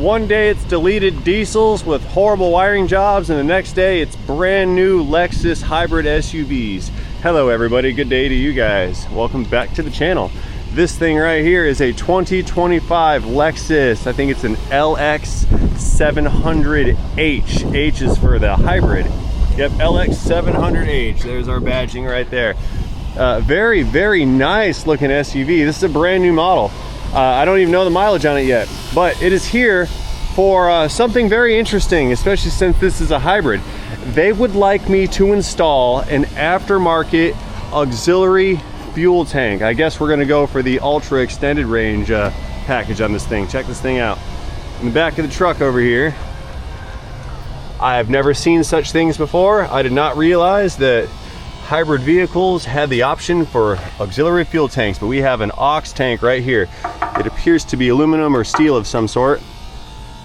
One day it's deleted diesels with horrible wiring jobs, and the next day it's brand new Lexus hybrid SUVs. Hello everybody, good day to you guys. Welcome back to the channel. This thing right here is a 2025 Lexus. I think it's an LX700H. H is for the hybrid. Yep, LX700H. There's our badging right there. Very, very nice looking SUV. This is a brand new model. I don't even know the mileage on it yet, but it is here for something very interesting, especially since this is a hybrid. They would like me to install an aftermarket auxiliary fuel tank. I guess we're gonna go for the ultra extended range package on this thing. Check this thing out. In the back of the truck over here, I have never seen such things before. I did not realize that hybrid vehicles had the option for auxiliary fuel tanks, but we have an aux tank right here. It appears to be aluminum or steel of some sort.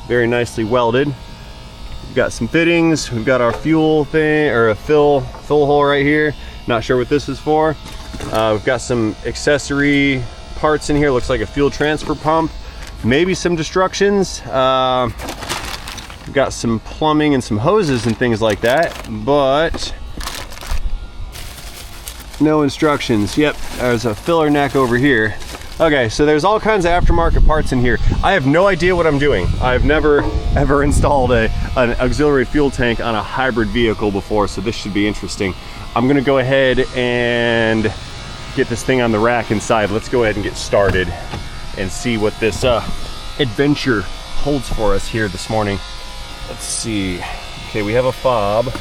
Very nicely welded. We've got some fittings. We've got our fuel thing, or a fill hole right here. Not sure what this is for. We've got some accessory parts in here. Looks like a fuel transfer pump. Maybe some destructions. We've got some plumbing and some hoses and things like that, but no instructions. Yep, there's a filler neck over here. Okay, so there's all kinds of aftermarket parts in here. I have no idea what I'm doing. I've never ever installed an auxiliary fuel tank on a hybrid vehicle before, so this should be interesting. I'm gonna go ahead and get this thing on the rack inside. Let's go ahead and get started and see what this adventure holds for us here this morning. Let's see. Okay, we have a fob.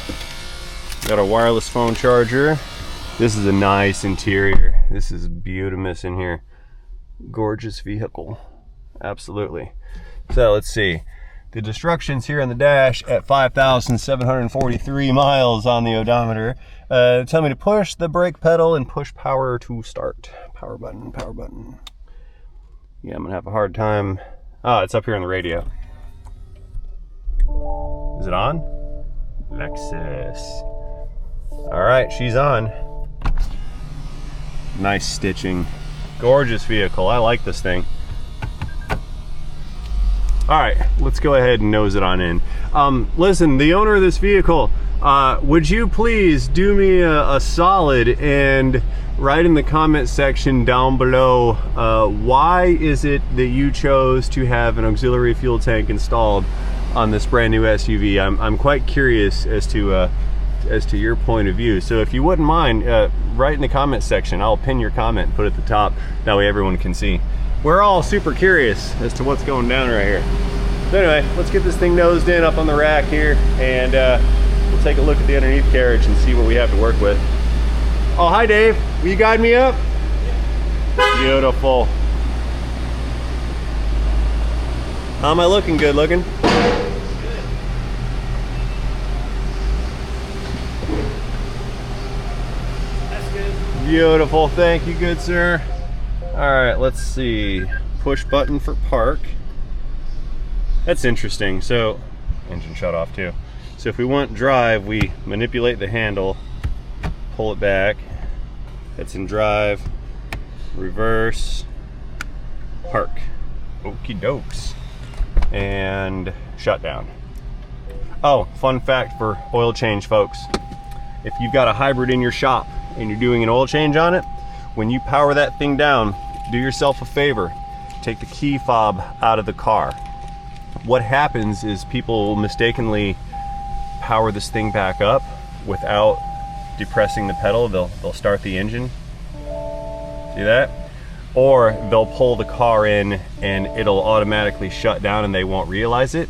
We got a wireless phone charger. This is a nice interior. This is beautiful in here. Gorgeous vehicle. Absolutely. So let's see. The instructions here on the dash at 5,743 miles on the odometer tell me to push the brake pedal and push power to start. Power button, power button. Yeah, I'm gonna have a hard time. Oh, it's up here on the radio. Is it on? Lexus. All right, she's on. Nice stitching. Gorgeous vehicle. I like this thing. All right, let's go ahead and nose it on in. Listen, the owner of this vehicle, would you please do me a solid and write in the comment section down below why is it that you chose to have an auxiliary fuel tank installed on this brand new SUV? I'm quite curious as to your point of view. So if you wouldn't mind, write in the comment section. I'll pin your comment and put it at the top. That way everyone can see. We're all super curious as to what's going down right here. So anyway, let's get this thing nosed in up on the rack here, and we'll take a look at the underneath carriage and see what we have to work with. Oh, hi Dave. Will you guide me up? Beautiful. How am I looking? Good looking? Beautiful, thank you, good sir. All right, let's see. Push button for park. That's interesting. So, engine shut off too. So if we want drive, we manipulate the handle, pull it back. That's in drive, reverse, park. Okie dokes. And shut down. Oh, fun fact for oil change folks. If you've got a hybrid in your shop and you're doing an oil change on it, when you power that thing down, do yourself a favor, take the key fob out of the car. What happens is people mistakenly power this thing back up without depressing the pedal. They'll start the engine, see that? Or they'll pull the car in and it'll automatically shut down and they won't realize it.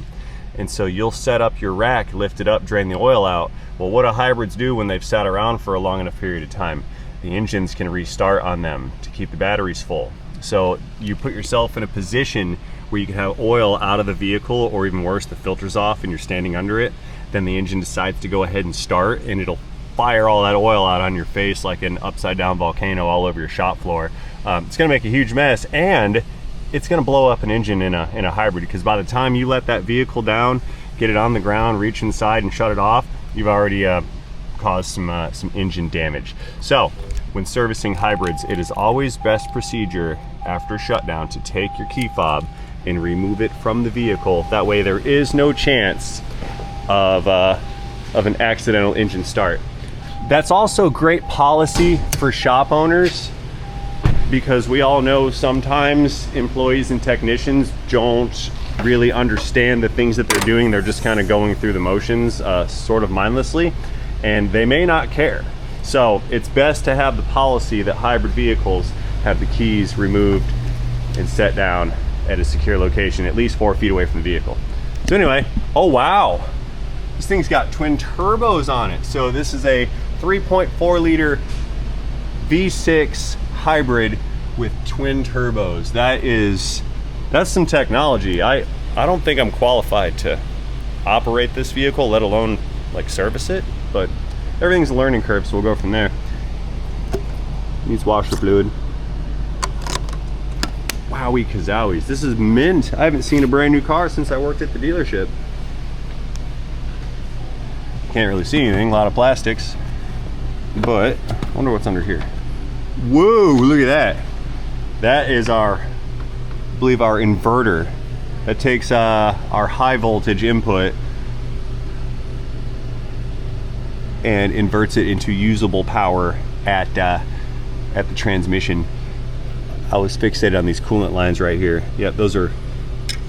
And so you'll set up your rack, lift it up, drain the oil out. Well, what do hybrids do when they've sat around for a long enough period of time? The engines can restart on them to keep the batteries full. So you put yourself in a position where you can have oil out of the vehicle, or even worse, the filter's off and you're standing under it. Then the engine decides to go ahead and start, and it'll fire all that oil out on your face like an upside down volcano all over your shop floor. It's gonna make a huge mess, and it's gonna blow up an engine in a hybrid, because by the time you let that vehicle down, get it on the ground, reach inside and shut it off, you've already caused some engine damage. So when servicing hybrids, it is always best procedure after shutdown to take your key fob and remove it from the vehicle. That way there is no chance of an accidental engine start. That's also great policy for shop owners, because we all know sometimes employees and technicians don't really understand the things that they're doing. They're just kind of going through the motions, sort of mindlessly, and they may not care. So it's best to have the policy that hybrid vehicles have the keys removed and set down at a secure location, at least 4 feet away from the vehicle. So anyway, oh wow, this thing's got twin turbos on it. So this is a 3.4 liter V6 hybrid with twin turbos. That's some technology. I don't think I'm qualified to operate this vehicle, let alone like service it, but everything's a learning curve, so we'll go from there. Needs washer fluid. Wowie kazowies. This is mint. I haven't seen a brand new car since I worked at the dealership. Can't really see anything, a lot of plastics. But I wonder what's under here. Whoa, look at that. That is I believe our inverter that takes our high voltage input and inverts it into usable power at the transmission. I was fixated on these coolant lines right here. Yep, those are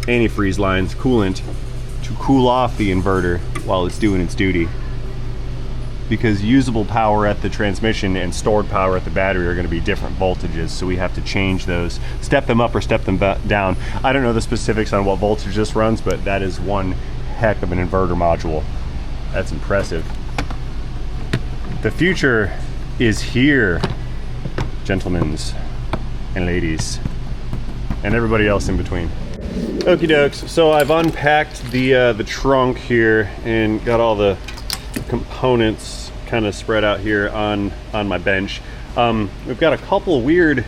antifreeze lines, coolant to cool off the inverter while it's doing its duty. Because usable power at the transmission and stored power at the battery are going to be different voltages, so we have to change those, step them up or step them down. I don't know the specifics on what voltage this runs, but that is one heck of an inverter module. That's impressive. The future is here, gentlemen and ladies, and everybody else in between. Okie dokes, so I've unpacked the trunk here and got all the components kind of spread out here on my bench. We've got a couple weird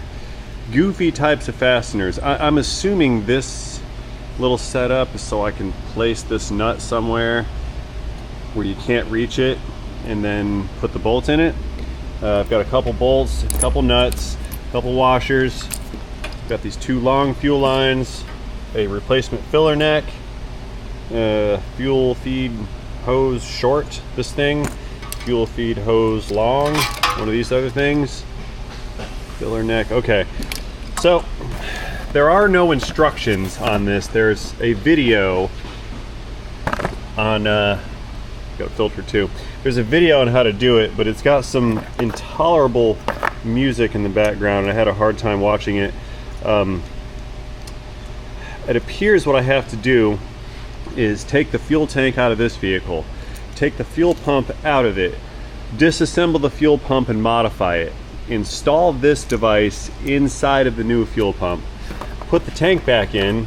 goofy types of fasteners. I'm assuming this little setup is so I can place this nut somewhere where you can't reach it and then put the bolt in it. I've got a couple bolts, a couple nuts, a couple washers. Got these 2 long fuel lines, a replacement filler neck, fuel feed hose short, this thing, fuel feed hose long, one of these other things, filler neck. Okay, so there are no instructions on this. There's a video on got a filter too. There's a video on how to do it, but it's got some intolerable music in the background and I had a hard time watching it. It appears what I have to do is take the fuel tank out of this vehicle, take the fuel pump out of it, disassemble the fuel pump and modify it, install this device inside of the new fuel pump, put the tank back in,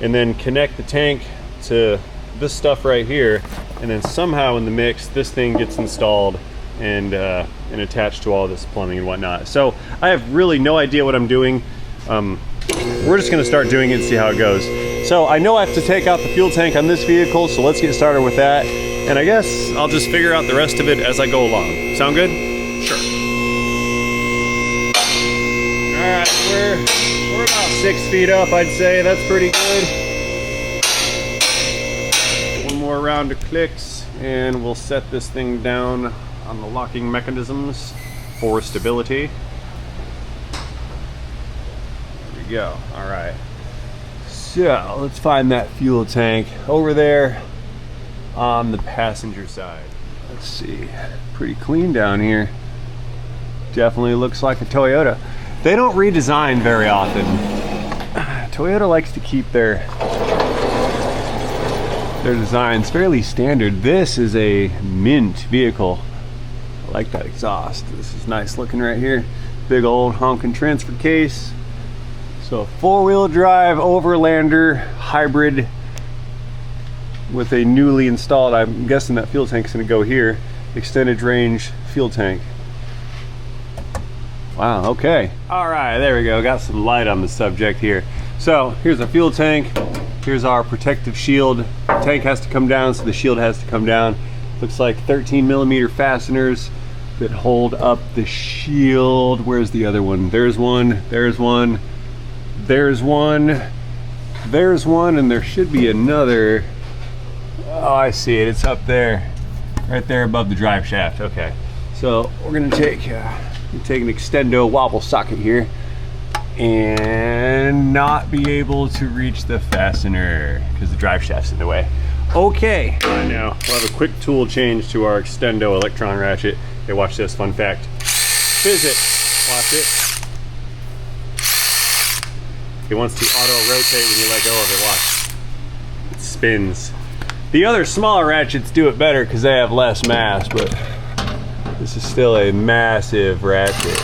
and then connect the tank to this stuff right here, and then somehow in the mix this thing gets installed and attached to all this plumbing and whatnot. So I have really no idea what I'm doing. We're just going to start doing it and see how it goes. So I know I have to take out the fuel tank on this vehicle, so let's get started with that. And I guess I'll just figure out the rest of it as I go along. Sound good? Sure. All right, we're about 6 feet up, I'd say. That's pretty good. One more round of clicks, and we'll set this thing down on the locking mechanisms for stability. There we go. All right. So let's find that fuel tank over there on the passenger side. Let's see, pretty clean down here. Definitely looks like a Toyota. They don't redesign very often. Toyota likes to keep their designs fairly standard. This is a mint vehicle. I like that exhaust. This is nice looking right here. Big old honking transfer case. So a 4-wheel drive Overlander hybrid with a newly installed, I'm guessing that fuel tank is going to go here, extended range fuel tank. Wow, okay. All right, there we go. Got some light on the subject here. So here's our fuel tank. Here's our protective shield. The tank has to come down, so the shield has to come down. Looks like 13mm fasteners that hold up the shield. Where's the other one? There's one, there's one. There's one. There's one, and there should be another. Oh, I see it. It's up there, right there above the drive shaft. Okay. So we're gonna take an extendo wobble socket here and not be able to reach the fastener because the drive shaft's in the way. Okay. Right now, we'll have a quick tool change to our extendo electron ratchet. Hey, watch this, fun fact. Fizz it, watch it. It wants to auto rotate when you let go of it, watch. It spins. The other smaller ratchets do it better because they have less mass, but this is still a massive ratchet.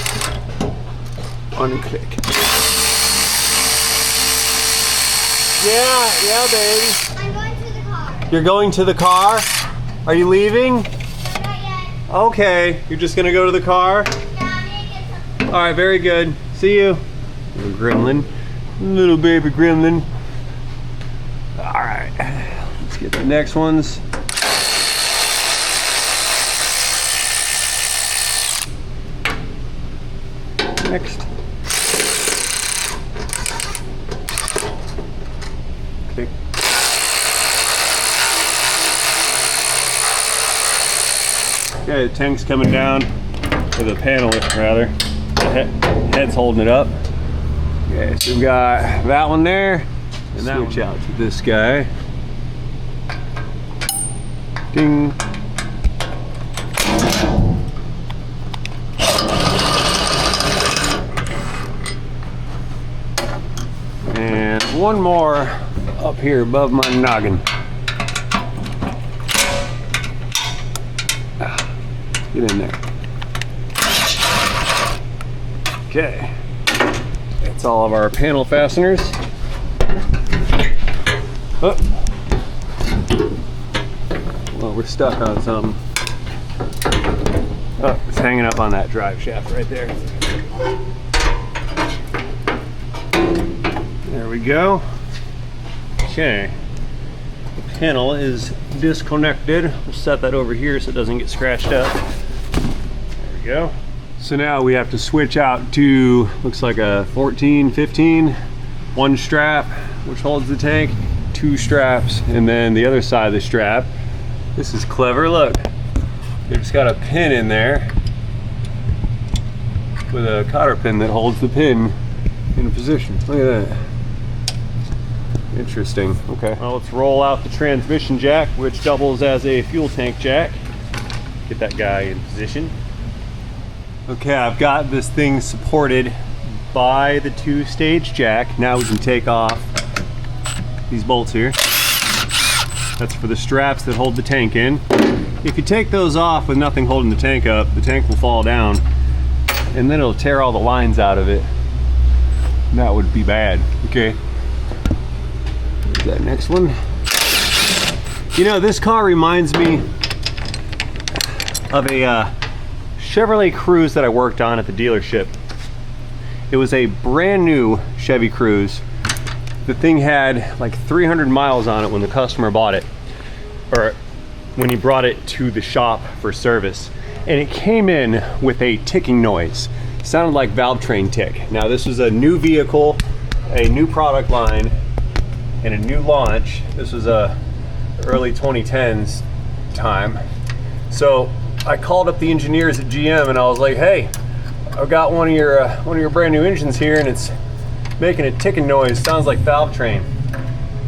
Unclick. Yeah, baby. I'm going to the car. You're going to the car? Are you leaving? Not yet. Okay, you're just gonna go to the car? Yeah, I'm gonna get something. All right, very good. See you. Little gremlin. Little baby gremlin. All right, let's get the next ones. Next. Okay. Okay, the tank's coming down, or the panel rather. The head's holding it up. Okay, so we've got that one there, and that switch out to this guy. Ding. And one more up here above my noggin. Get in there. Okay. That's all of our panel fasteners. Oh. Well, we're stuck on something. Oh, it's hanging up on that drive shaft right there. There we go. Okay. The panel is disconnected. We'll set that over here so it doesn't get scratched up. There we go. So now we have to switch out to, looks like a 14, 15, one strap, which holds the tank, two straps, and then the other side of the strap. This is clever, look. They just got a pin in there with a cotter pin that holds the pin in position. Look at that. Interesting. Okay. Well, let's roll out the transmission jack, which doubles as a fuel tank jack. Get that guy in position. Okay, I've got this thing supported by the two-stage jack. Now we can take off these bolts here. That's for the straps that hold the tank in. If you take those off with nothing holding the tank up, the tank will fall down and then it'll tear all the lines out of it. That would be bad. Okay. That next one. You know, this car reminds me of a Chevrolet Cruze that I worked on at the dealership. It was a brand new Chevy Cruze. The thing had like 300 miles on it when the customer bought it, or when he brought it to the shop for service. And it came in with a ticking noise. It sounded like valve train tick. Now this was a new vehicle, a new product line, and a new launch. This was a early 2010s time. So I called up the engineers at GM and I was like, hey, I've got one of your brand new engines here and it's making a ticking noise. Sounds like valve train.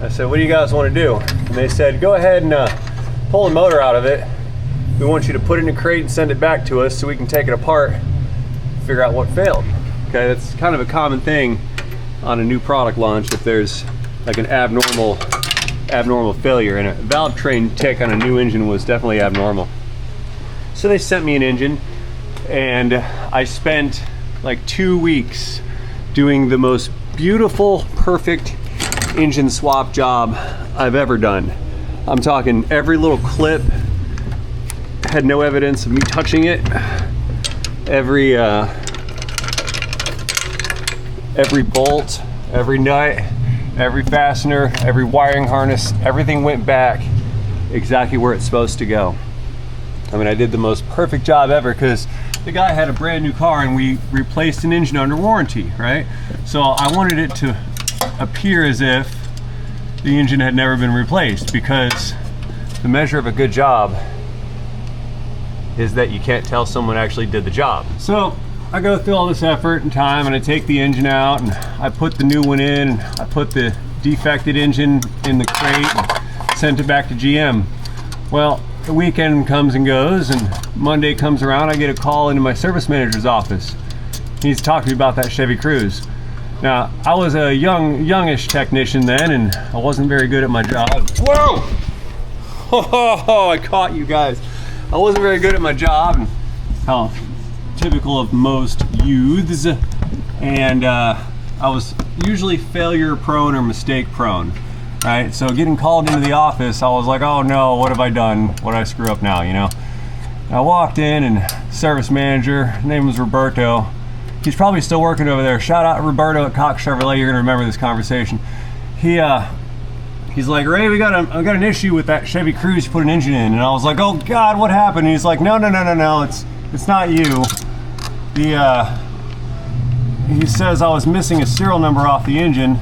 I said, what do you guys want to do? And they said, go ahead and pull the motor out of it. We want you to put it in a crate and send it back to us so we can take it apart, figure out what failed. Okay, that's kind of a common thing on a new product launch if there's like an abnormal failure, and a valve train tick on a new engine was definitely abnormal. So they sent me an engine and I spent like 2 weeks doing the most beautiful, perfect engine swap job I've ever done. I'm talking every little clip had no evidence of me touching it. Every bolt, every nut, every fastener, every wiring harness, everything went back exactly where it's supposed to go. I mean, I did the most perfect job ever because the guy had a brand new car and we replaced an engine under warranty, right? So I wanted it to appear as if the engine had never been replaced, because the measure of a good job is that you can't tell someone actually did the job. So I go through all this effort and time, and I take the engine out and I put the new one in, and I put the defected engine in the crate and sent it back to GM. Well, the weekend comes and goes, and Monday comes around, I get a call into my service manager's office. He needs to talk to me about that Chevy Cruze. Now, I was a youngish technician then, and I wasn't very good at my job. Whoa! Oh, I caught you guys. I wasn't very good at my job, and how typical of most youths, and I was usually failure prone or mistake prone, right? So getting called into the office, I was like, oh no, what have I done? What did I screw up now, you know? I walked in, and service manager, his name was Roberto. He's probably still working over there. Shout out Roberto at Cox Chevrolet. You're gonna remember this conversation. He's like, Ray, I got an issue with that Chevy Cruze you put an engine in. And I was like, oh God, what happened? And he's like, no, it's not you. He says I was missing a serial number off the engine,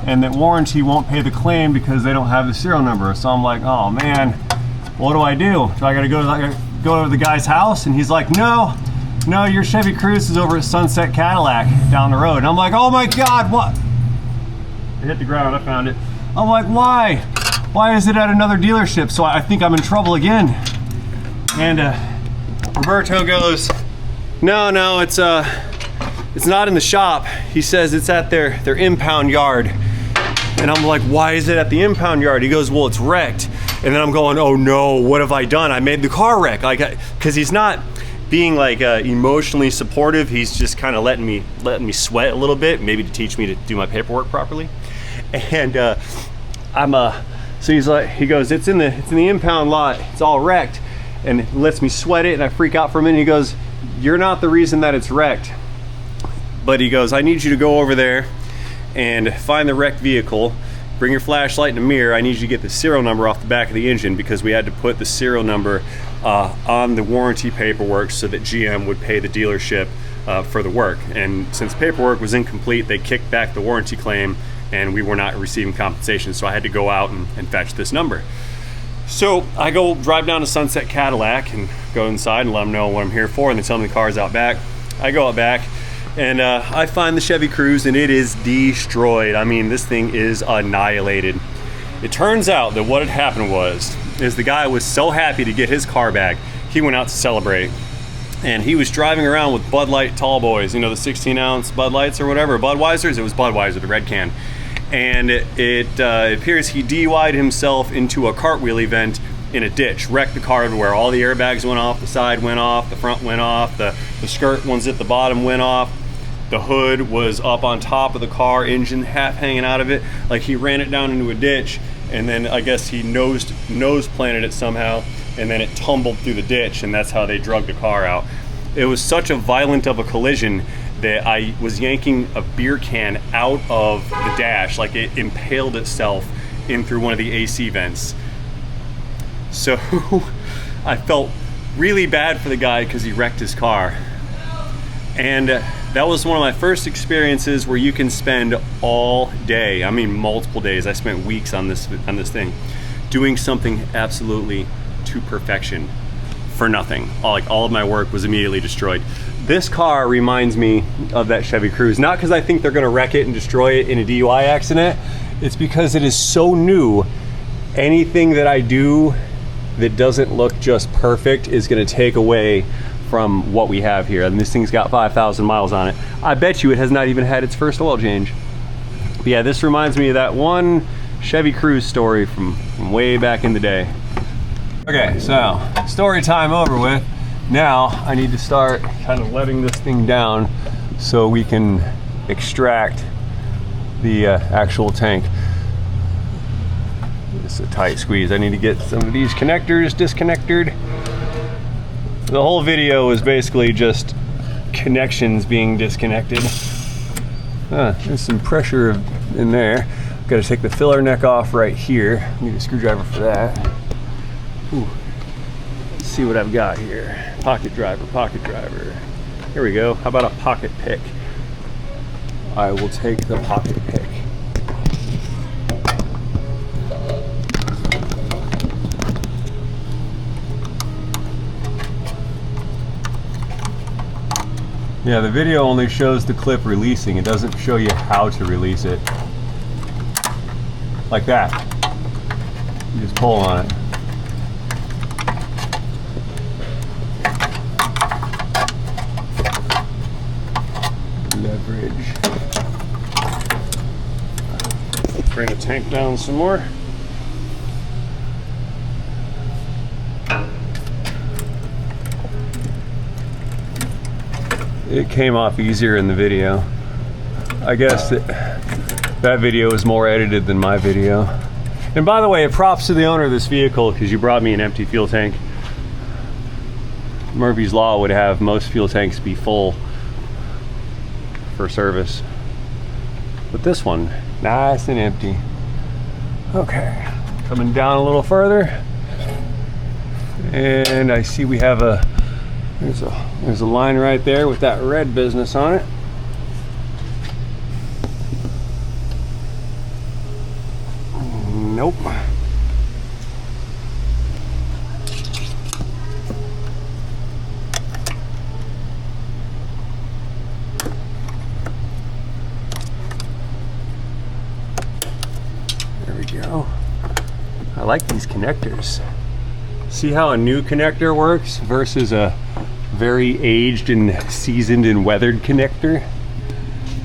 and that warranty won't pay the claim because they don't have the serial number. So I'm like, oh man, what do? Do I gotta go to the guy's house? And he's like, no, your Chevy Cruze is over at Sunset Cadillac down the road. And I'm like, oh my God, what? I hit the ground, I found it. I'm like, why? Why is it at another dealership? So I think I'm in trouble again. And Roberto goes, no, it's not in the shop. He says it's at their impound yard. And I'm like, why is it at the impound yard? He goes, well, it's wrecked. And then I'm going, oh no, what have I done? I made the car wreck. Like, because he's not being like emotionally supportive. He's just kind of letting me sweat a little bit, maybe to teach me to do my paperwork properly. And so he goes, it's in the impound lot. It's all wrecked, and lets me sweat it, and I freak out for a minute. He goes, you're not the reason that it's wrecked. But he goes, I need you to go over there and find the wrecked vehicle, bring your flashlight and a mirror. I need you to get the serial number off the back of the engine, because we had to put the serial number on the warranty paperwork so that GM would pay the dealership for the work. And since paperwork was incomplete, they kicked back the warranty claim, and we were not receiving compensation. So I had to go out and fetch this number. So I go drive down to Sunset Cadillac and go inside and let them know what I'm here for, and they tell me the car's out back. I go out back, and I find the Chevy Cruze, and it is destroyed. I mean, this thing is annihilated. It turns out that what had happened is the guy was so happy to get his car back, he went out to celebrate. And he was driving around with Bud Light tall boys, you know, the 16-ounce Bud Lights or whatever, Budweisers. It was Budweiser, the red can. And it appears he DUI'd himself into a cartwheel event in a ditch, wrecked the car everywhere. All the airbags went off, the side went off, the front went off, the skirt ones at the bottom went off. The hood was up on top of the car, engine half hanging out of it. Like, he ran it down into a ditch, and then I guess he nose planted it somehow, and then it tumbled through the ditch, and that's how they drug the car out. It was such a violent of a collision that I was yanking a beer can out of the dash, like it impaled itself in through one of the AC vents. So I felt really bad for the guy because he wrecked his car. And that was one of my first experiences where you can spend all day, I mean multiple days, I spent weeks on this thing, doing something absolutely to perfection for nothing. All of my work was immediately destroyed. This car reminds me of that Chevy Cruze, not because I think they're gonna wreck it and destroy it in a DUI accident. It's because it is so new. Anything that I do that doesn't look just perfect is gonna take away from what we have here. And this thing's got 5,000 miles on it. I bet you it has not even had its first oil change. But yeah, this reminds me of that one Chevy Cruze story from way back in the day. Okay, so story time over with. Now I need to start kind of letting this thing down so we can extract the actual tank. It's a tight squeeze. I need to get some of these connectors disconnected. The whole video is basically just connections being disconnected. There's some pressure in there. Got to take the filler neck off right here. Need a screwdriver for that. Ooh. Let's see what I've got here. Pocket driver, pocket driver. Here we go. How about a pocket pick? I will take the pocket pick. Yeah, the video only shows the clip releasing. It doesn't show you how to release it. Like that. You just pull on it. Leverage. Bring the tank down some more. It came off easier in the video. I guess that video was more edited than my video. And by the way, props to the owner of this vehicle because you brought me an empty fuel tank. Murphy's Law would have most fuel tanks be full for service. But this one, nice and empty. Okay, coming down a little further. And I see we have there's a line right there with that red business on it. Nope. There we go. I like these connectors. See how a new connector works versus a very aged and seasoned and weathered connector?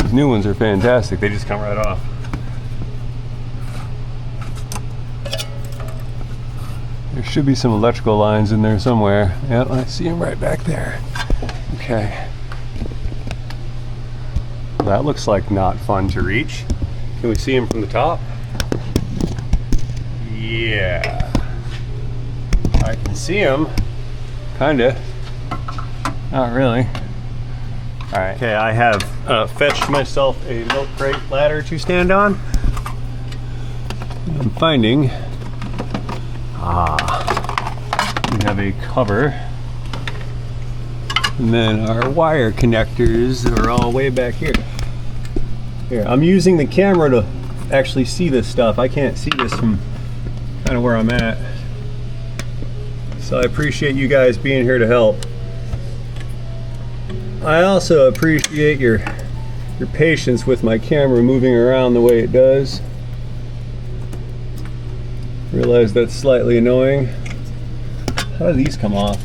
These new ones are fantastic. They just come right off. There should be some electrical lines in there somewhere. Yep, I see them right back there. Okay. That looks like not fun to reach. Can we see them from the top? Yeah. I can see them. Kinda. Not really. Alright. Okay, I have fetched myself a milk crate ladder to stand on. I'm finding we have a cover, and then our wire connectors are all way back here. Here, I'm using the camera to actually see this stuff. I can't see this from kind of where I'm at. So I appreciate you guys being here to help. I also appreciate your patience with my camera moving around the way it does. Realize that's slightly annoying. How do these come off?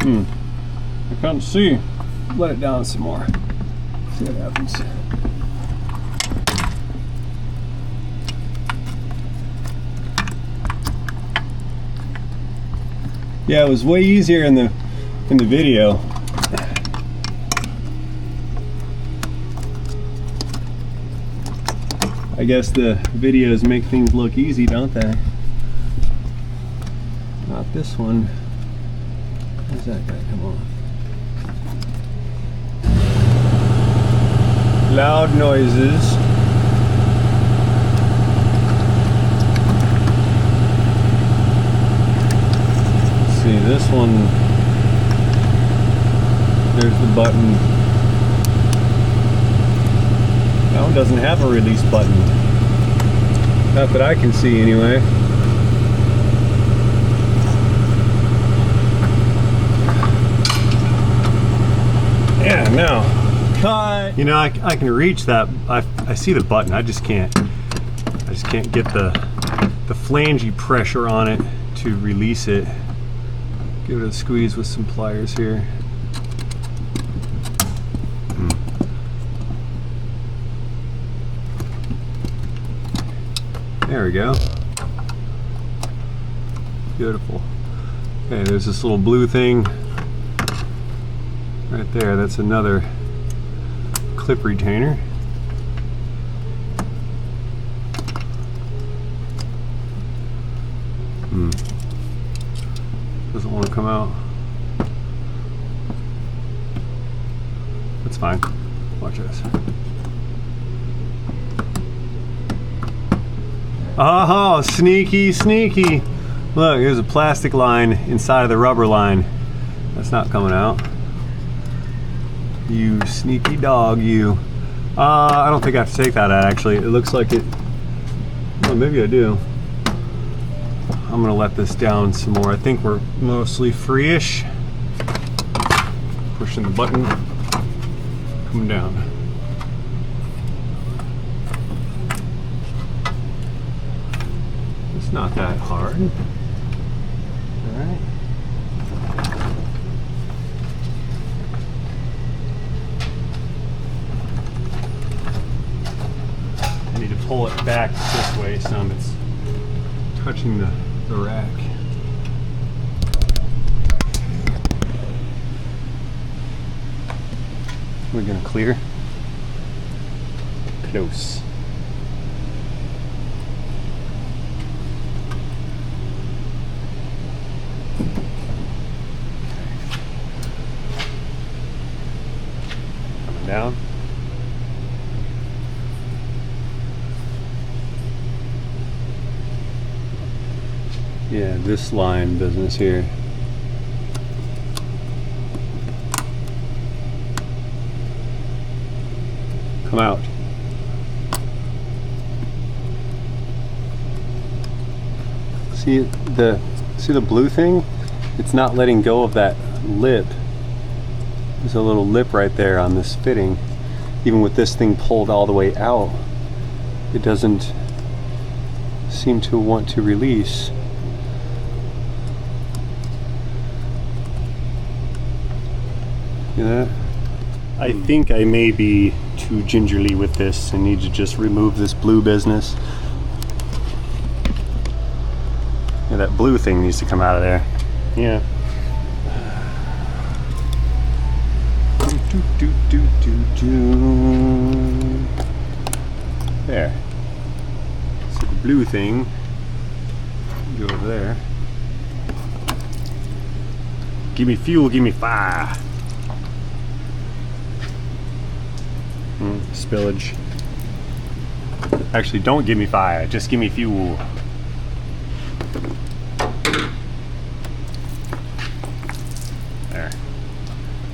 I can't see. Let it down some more. See what happens. Yeah, it was way easier in the video. I guess the videos make things look easy, don't they? Not this one. Where's that guy come on? Loud noises. Let's see, this one, there's the button. That one doesn't have a release button. Not that I can see anyway. Yeah, now. Cut. You know, I can reach that. I see the button. I just can't get the flangey pressure on it to release it. Give it a squeeze with some pliers here. There we go. Beautiful. Okay, there's this little blue thing right there. That's another clip retainer. Doesn't want to come out. That's fine. Watch this. Oh, sneaky, sneaky. Look, there's a plastic line inside of the rubber line. That's not coming out. You sneaky dog, you. I don't think I have to take that out, actually. It looks like it. Well, maybe I do. I'm gonna let this down some more. I think we're mostly free-ish. Pushing the button, come down. It's not that hard. All right. I need to pull it back this way some. It's touching the rack. We're gonna clear. Close. Coming down. Yeah, this line business here. Come out. See the blue thing? It's not letting go of that lip. There's a little lip right there on this fitting. Even with this thing pulled all the way out, it doesn't seem to want to release. See that? I think I may be too gingerly with this and need to just remove this blue business. Yeah, that blue thing needs to come out of there. Yeah. There. So the blue thing go over there. Give me fuel, give me fire. Spillage. Actually, don't give me fire, just give me fuel. There.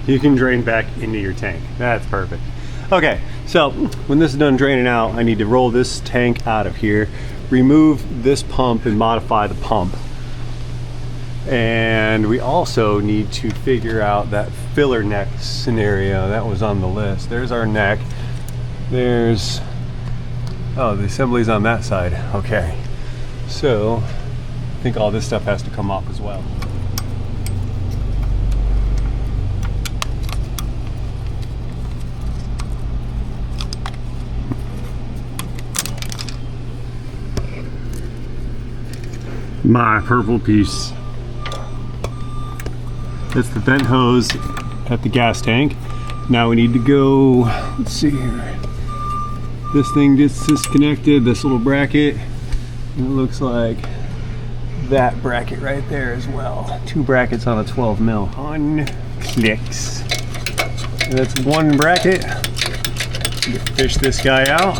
You can drain back into your tank. That's perfect. Okay, so when this is done draining out, I need to roll this tank out of here, remove this pump and modify the pump. And we also need to figure out that filler neck scenario. That was on the list. There's our neck. There's, oh, the assembly's on that side. Okay. So I think all this stuff has to come off as well. My purple piece. That's the vent hose at the gas tank. Now we need to go, let's see here. This thing gets disconnected, this little bracket. And it looks like that bracket right there as well. 2 brackets on a 12 mil. Unclicks. And that's 1 bracket. Fish this guy out.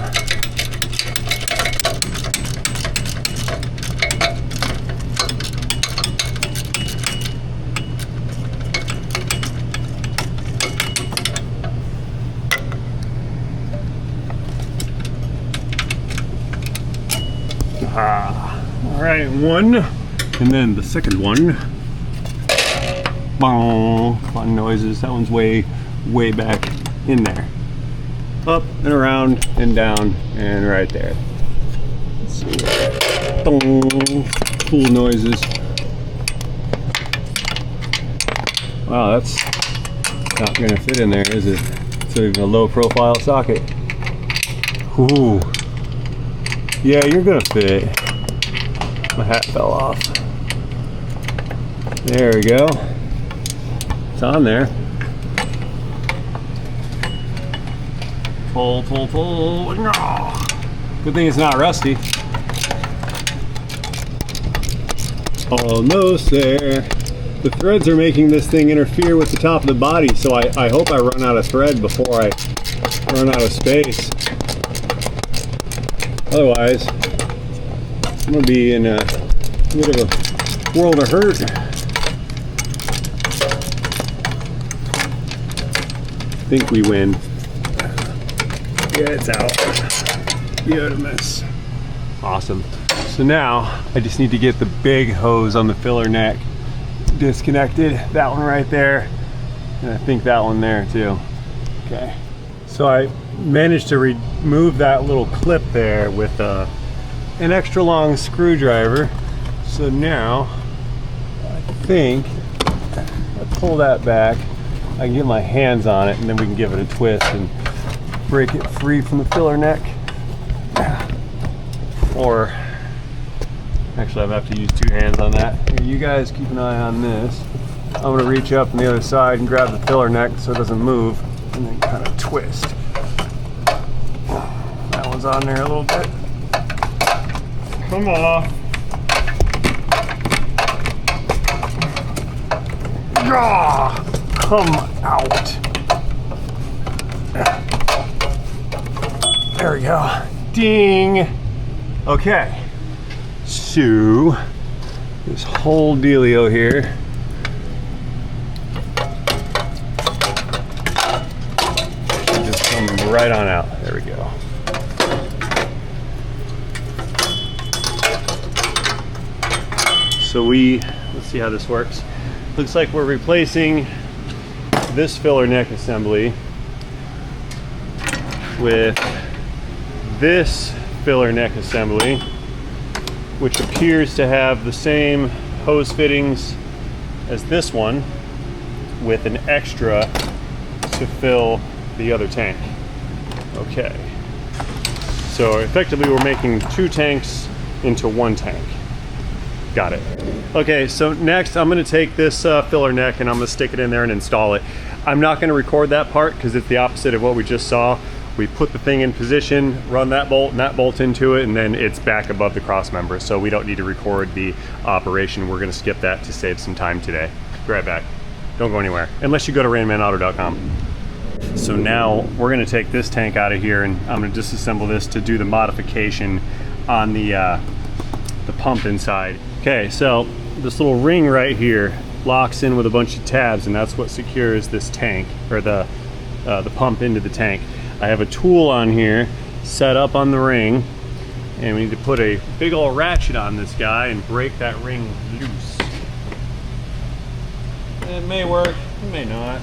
All right, 1, and then the second one. Bong, fun noises. That one's way back in there. Up and around and down and right there. Let's see. Bong, cool noises. Wow, that's not gonna fit in there, is it? It's even a low profile socket. Ooh. Yeah, you're gonna fit. My hat fell off. There we go. It's on there. Pull. Good thing it's not rusty. Almost there. The threads are making this thing interfere with the top of the body, so I hope I run out of thread before I run out of space. Otherwise, I'm gonna be in a bit of a world of hurt. I think we win. Yeah, it's out. Beautiful. Awesome. So now I just need to get the big hose on the filler neck disconnected. That one right there, and I think that one there too. Okay. So I managed to remove that little clip there with an extra long screwdriver. So now I think I pull that back, I can get my hands on it, and then we can give it a twist and break it free from the filler neck. Or actually I have to use 2 hands on that. Here, you guys keep an eye on this. I'm gonna reach up on the other side and grab the filler neck so it doesn't move, and then kind of twist. That one's on there a little bit. Come on. Ah, come out. There we go. Ding. Okay. So this whole dealio here should just come right on out. There we go. So let's see how this works. Looks like we're replacing this filler neck assembly with this filler neck assembly, which appears to have the same hose fittings as this one, with an extra to fill the other tank. Okay. So effectively we're making 2 tanks into 1 tank. Got it. Okay, so next I'm gonna take this filler neck and I'm gonna stick it in there and install it. I'm not gonna record that part because it's the opposite of what we just saw. We put the thing in position, run that bolt and that bolt into it, and then it's back above the cross member. So we don't need to record the operation. We're gonna skip that to save some time today. Be right back. Don't go anywhere, unless you go to rainmanauto.com. So now we're gonna take this tank out of here and I'm gonna disassemble this to do the modification on the pump inside. Okay, so this little ring right here locks in with a bunch of tabs, and that's what secures this tank, or the pump into the tank. I have a tool on here set up on the ring, and we need to put a big old ratchet on this guy and break that ring loose. It may work, it may not.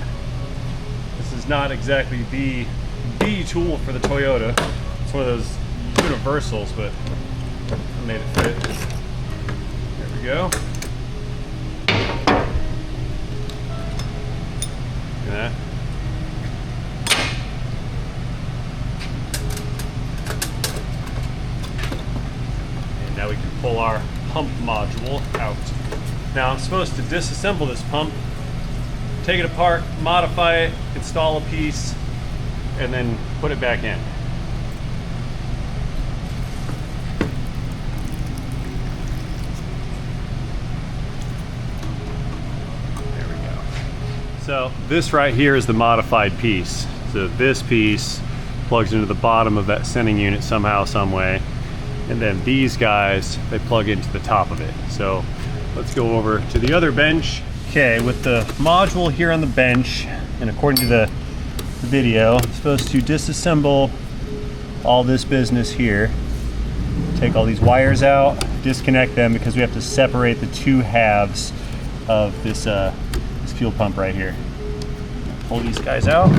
This is not exactly the tool for the Toyota. It's one of those universals, but I made it fit. There we go. Look at that. And now we can pull our pump module out. Now I'm supposed to disassemble this pump, take it apart, modify it, install a piece, and then put it back in. There we go. So this right here is the modified piece. So this piece plugs into the bottom of that sending unit somehow, some way. And then these guys, they plug into the top of it. So let's go over to the other bench. Okay, with the module here on the bench, and according to the video, I'm supposed to disassemble all this business here. Take all these wires out, disconnect them, because we have to separate the 2 halves of this, this fuel pump right here. Pull these guys out.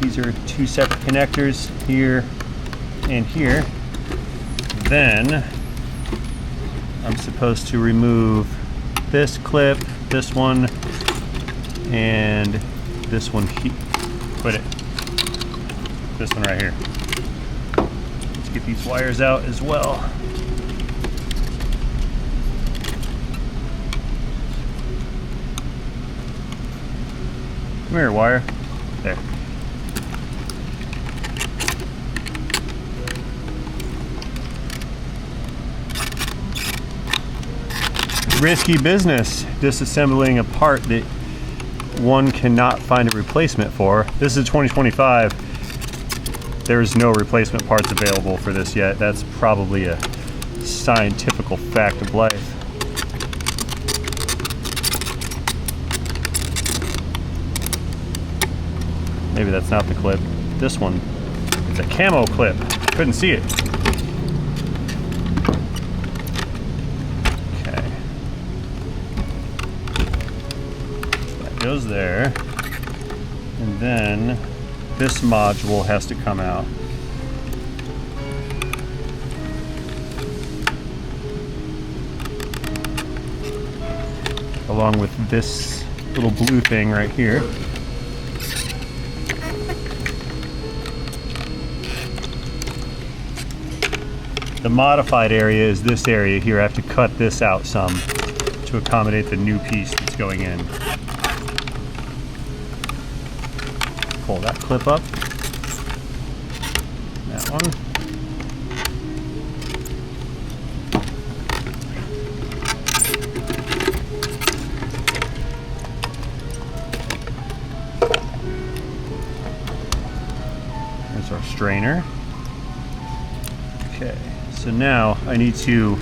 These are 2 separate connectors, here and here. Then I'm supposed to remove this clip, this one, and this one. Quit it. This one right here. Let's get these wires out as well. Come here, wire. There. Risky business, disassembling a part that one cannot find a replacement for. This is 2025. There's no replacement parts available for this yet. That's probably a scientific fact of life. Maybe that's not the clip. This one, it's a camo clip. Couldn't see it. goes there, and then this module has to come out. Along with this little blue thing right here. The modified area is this area here. I have to cut this out some to accommodate the new piece that's going in. Pull that clip up. That one. There's our strainer. Okay, so now I need to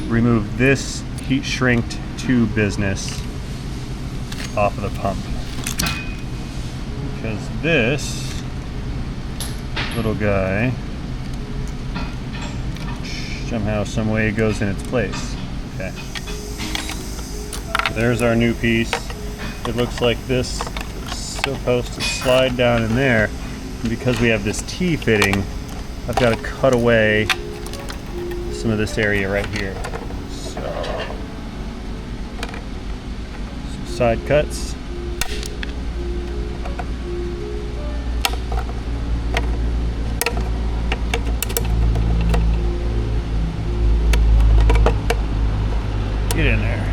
remove this heat shrinked tube business off of the pump, because this little guy somehow, some way goes in its place. Okay, there's our new piece. It looks like this is supposed to slide down in there, and because we have this T fitting, I've got to cut away some of this area right here. So, some side cuts. Get in there.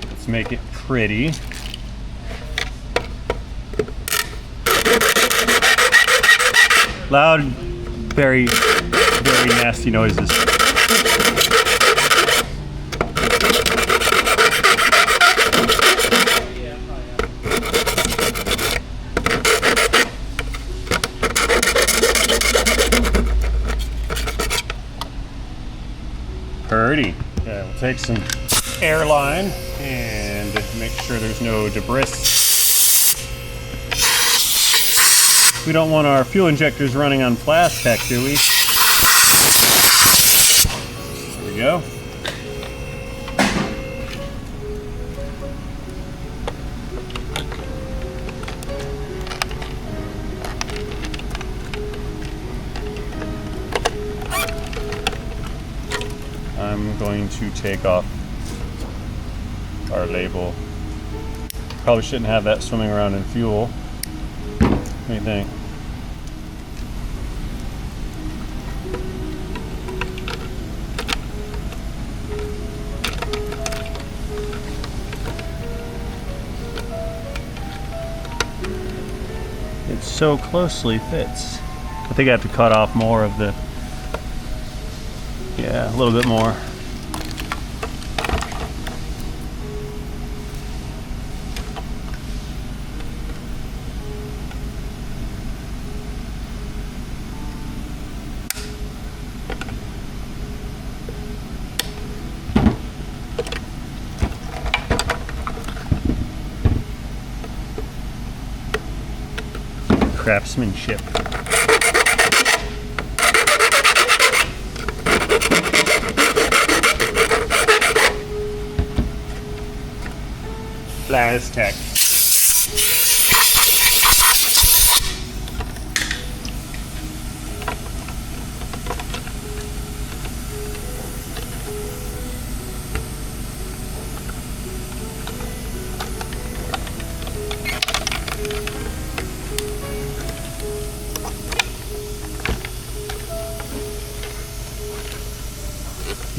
Let's make it pretty. Loud, very, very nasty noises. Pretty. Yeah, we'll take some airline and make sure there's no debris. We don't want our fuel injectors running on plastic, do we? There we go. I'm going to take off our label. Probably shouldn't have that swimming around in fuel. What do you think? It so closely fits. I think I have to cut off more of the, yeah, a little bit more. Craftsmanship. Plastic.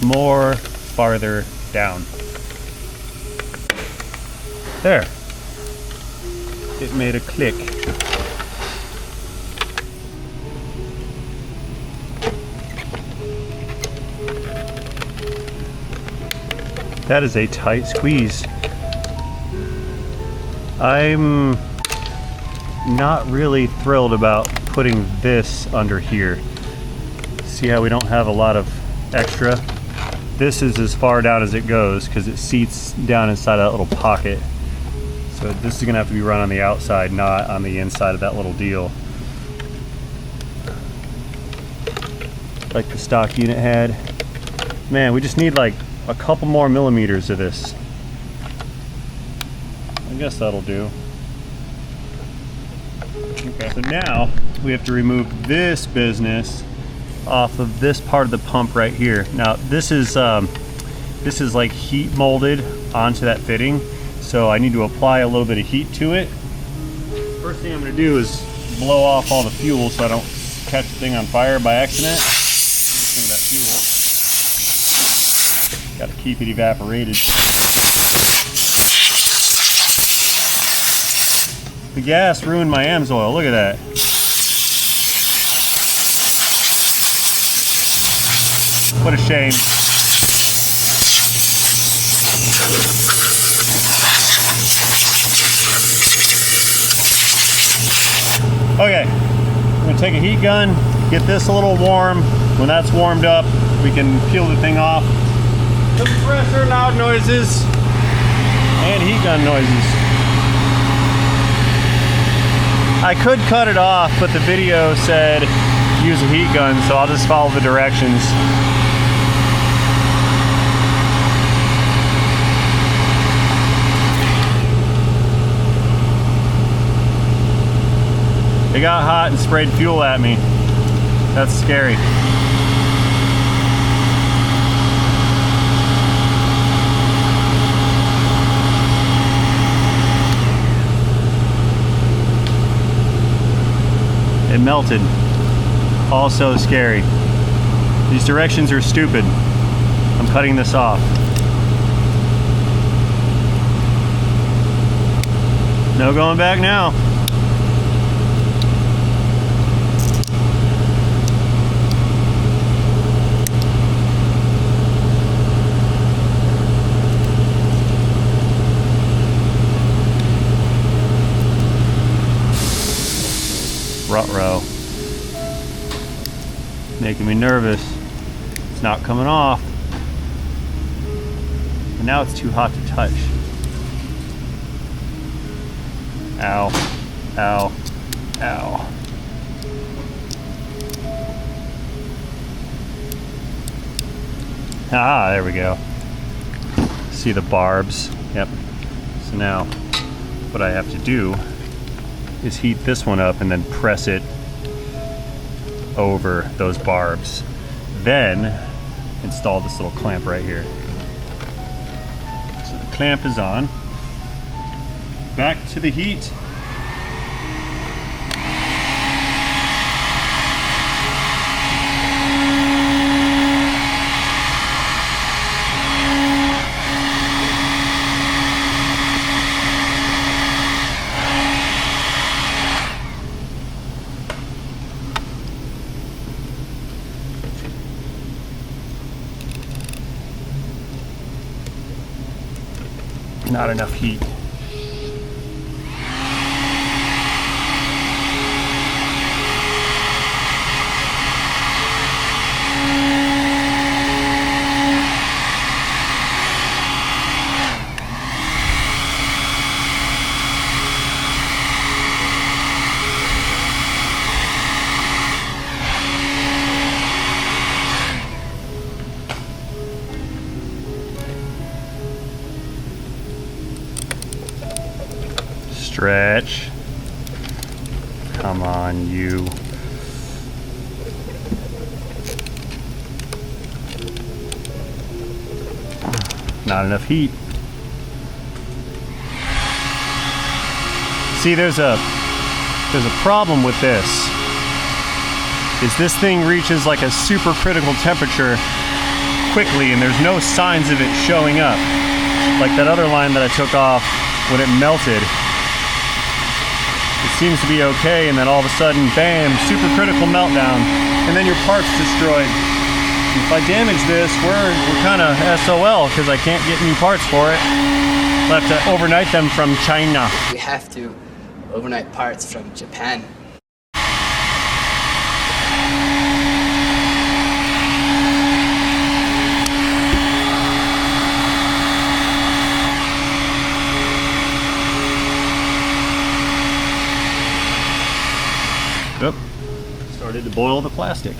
More farther down. There. It made a click. That is a tight squeeze. I'm not really thrilled about putting this under here. See how we don't have a lot of extra? This is as far down as it goes because it seats down inside that little pocket. So this is gonna have to be run on the outside, not on the inside of that little deal. like the stock unit had. Man, we just need like a couple more millimeters of this. I guess that'll do. Okay, so now we have to remove this business off of this part of the pump right here. Now this is like heat molded onto that fitting, so I need to apply a little bit of heat to it. First thing I'm going to do is blow off all the fuel so I don't catch the thing on fire by accident. Some of that fuel. Got to keep it evaporated. The gas ruined my Amsoil. Look at that. What a shame. Okay, I'm gonna take a heat gun, get this a little warm. When that's warmed up, we can peel the thing off. Compressor loud noises and heat gun noises. I could cut it off, but the video said use a heat gun, so I'll just follow the directions. It got hot and sprayed fuel at me. That's scary. It melted. Also scary. These directions are stupid. I'm cutting this off. No going back now. Ruh-roh. Making me nervous. It's not coming off. And now it's too hot to touch. Ow. Ow. Ow. Ah, there we go. See the barbs. Yep. So now what I have to do is heat this one up and then press it over those barbs. Then install this little clamp right here. So the clamp is on. Back to the heat. Not enough heat. Stretch. Come on, you. Not enough heat. See, there's a problem with this. This thing reaches like a super critical temperature quickly, and there's no signs of it showing up. Like that other line that I took off when it melted. It seems to be okay, and then all of a sudden, bam, super critical meltdown, and then your part's destroyed. And if I damage this, we're kind of SOL, because I can't get new parts for it. I'll have to overnight them from China. We have to overnight parts from Japan. Yep. Started to boil the plastic.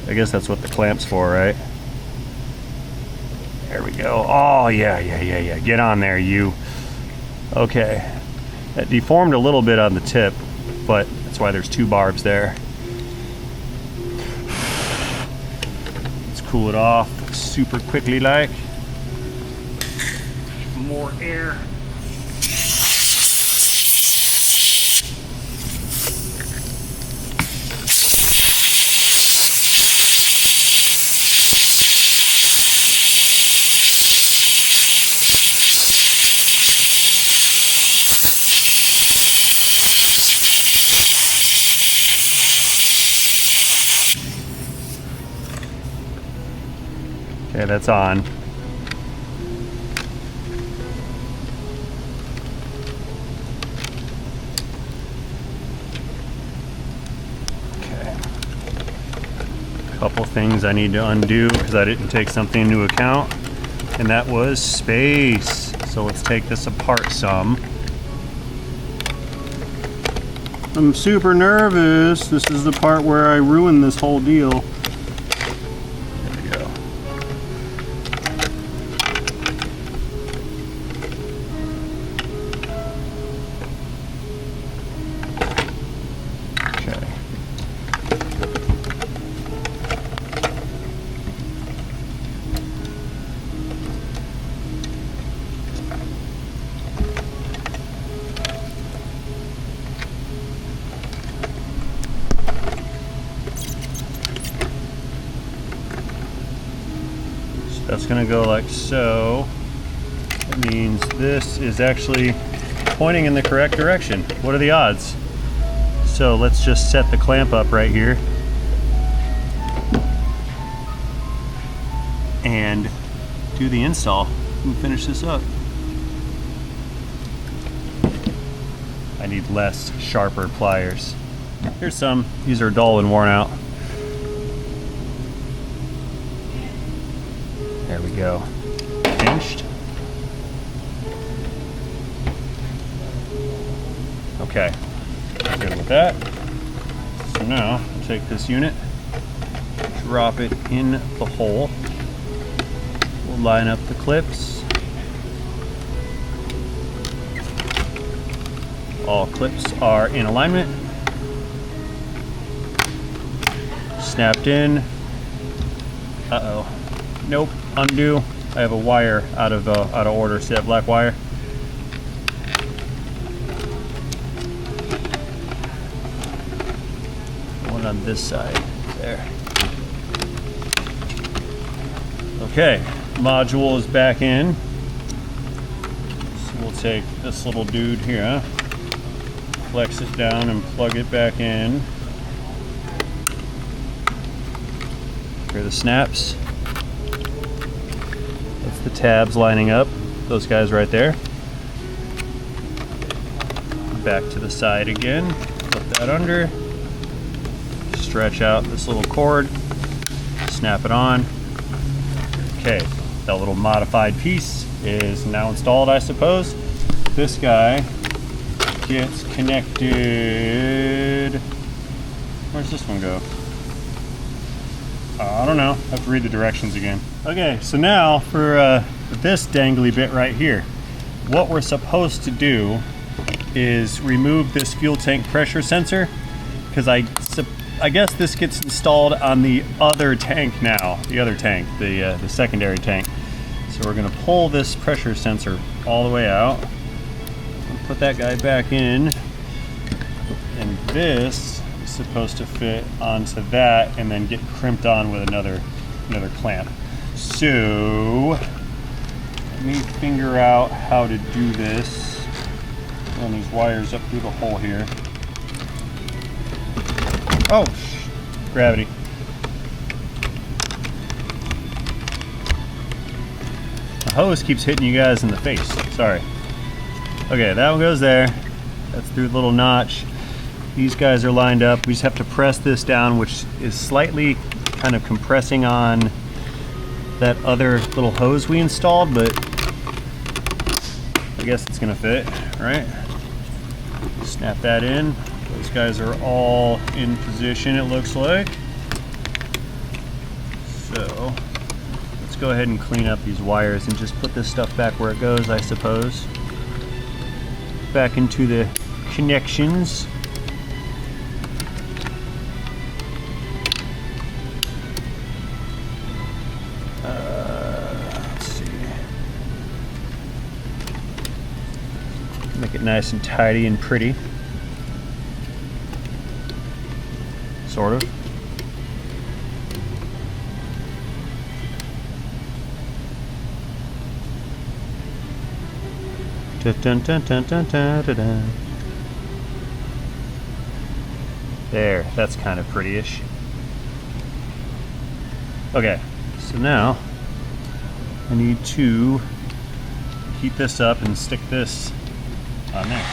I guess that's what the clamp's for, right? There we go. Oh, yeah. Get on there, you. Okay. That deformed a little bit on the tip, but that's why there's 2 barbs there. Let's cool it off super quickly like. More air. Okay, that's on. Okay. Couple things I need to undo because I didn't take something into account, and that was space. So let's take this apart some. I'm super nervous. This is the part where I ruined this whole deal. That's gonna go like so. That means this is actually pointing in the correct direction. What are the odds? So let's just set the clamp up right here and do the install and finish this up. I need less, sharper pliers. Here's some. These are dull and worn out. There we go. Pinched. Okay. Good with that. So now I'll take this unit, drop it in the hole. We'll line up the clips. All clips are in alignment. Snapped in. Uh-oh. Nope. Undo. I have a wire out of order. See that black wire? One on this side. There. Okay. Module is back in. So we'll take this little dude here, flex it down and plug it back in. Here are the snaps. That's the tabs lining up. Those guys right there. Back to the side again. Put that under. Stretch out this little cord. Snap it on. Okay, that little modified piece is now installed, I suppose. This guy gets connected. Where's this one go? I don't know. I have to read the directions again. Okay, so now for this dangly bit right here, what we're supposed to do is remove this fuel tank pressure sensor, because I guess this gets installed on the other tank now, the secondary tank. So we're going to pull this pressure sensor all the way out and put that guy back in, and this is supposed to fit onto that and then get crimped on with another clamp. So let me figure out how to do this. Run these wires up through the hole here. Oh, gravity. The hose keeps hitting you guys in the face. Sorry. Okay, that one goes there. That's through the little notch. These guys are lined up. We just have to press this down, which is slightly kind of compressing on that other little hose we installed, but I guess it's gonna fit, right? Snap that in. Those guys are all in position, it looks like. So let's go ahead and clean up these wires and just put this stuff back where it goes, I suppose. Back into the connections. Let's see. Make it nice and tidy and pretty. Sort of. Dun, dun, dun, dun, dun, dun, dun. There, that's kind of pretty-ish. Okay, so now I need to heat this up and stick this on there.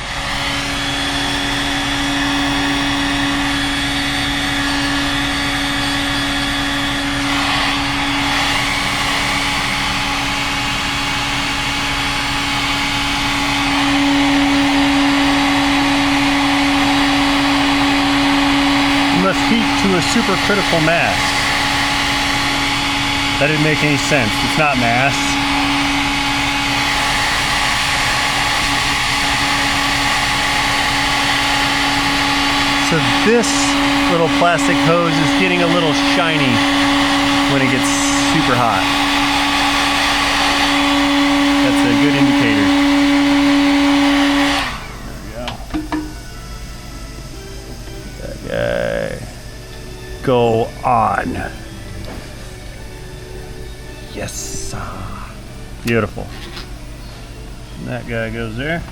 Heat to a supercritical mass. That didn't make any sense. It's not mass. So this little plastic hose is getting a little shiny when it gets super hot. That's a good indicator. There we go. That guy. Go on. Yes. Beautiful. And that guy goes there.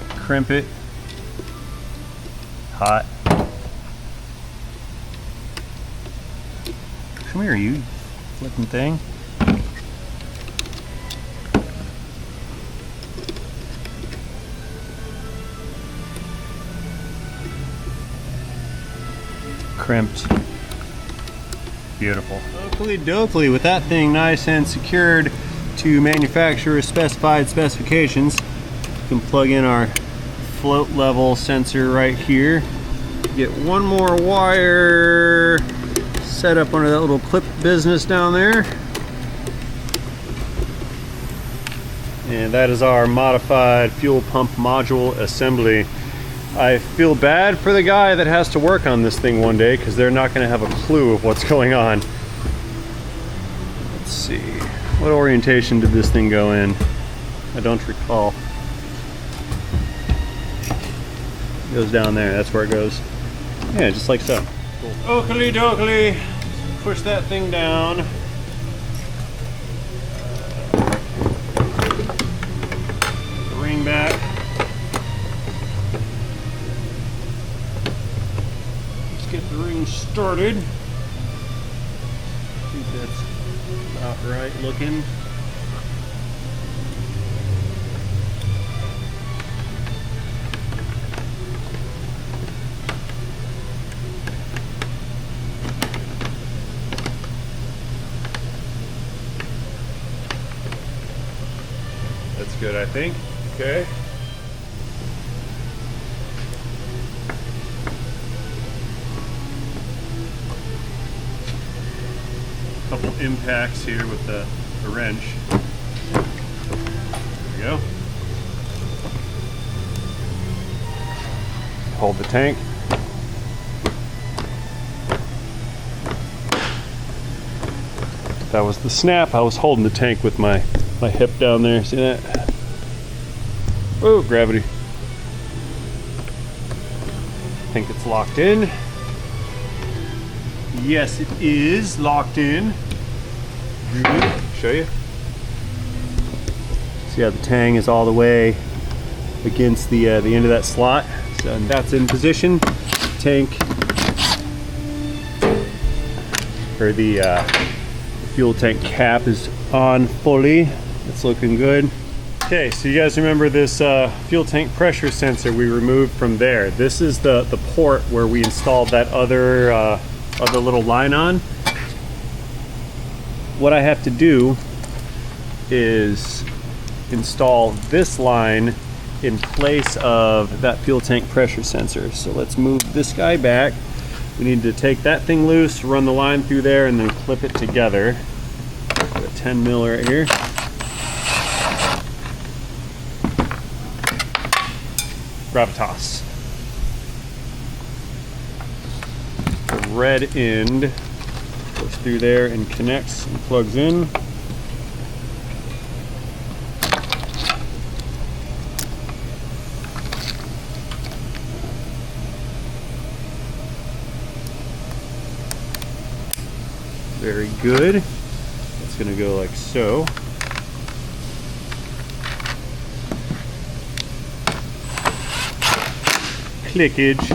Crimp it. Hot. Come here, you flipping thing. Crimped. Beautiful. Oakley dokley, with that thing nice and secured to manufacturer's specified specifications, you can plug in our float level sensor right here. Get one more wire set up under that little clip business down there. And that is our modified fuel pump module assembly. I feel bad for the guy that has to work on this thing one day because they're not going to have a clue of what's going on. Let's see. What orientation did this thing go in? I don't recall. It goes down there. That's where it goes. Yeah, just like so. Cool. Oakley dokley. Push that thing down. Ring back. Get the ring started. I think that's about right looking. That's good, I think. Okay. Couple impacts here with the wrench. There we go. Hold the tank. That was the snap. I was holding the tank with my hip down there. See that? Oh, gravity. I think it's locked in. Yes, it is locked in. Good. Show you. See how the tang is all the way against the end of that slot. So that's in position. Tank, or the fuel tank cap is on fully. It's looking good. Okay, so you guys remember this fuel tank pressure sensor we removed from there. This is the port where we installed that other little line on. What I have to do is install this line in place of that fuel tank pressure sensor. So let's move this guy back. We need to take that thing loose, run the line through there, and then clip it together. Got a 10 mil right here. Gravitas. The red end goes through there and connects and plugs in. Very good. It's going to go like so. Clickage.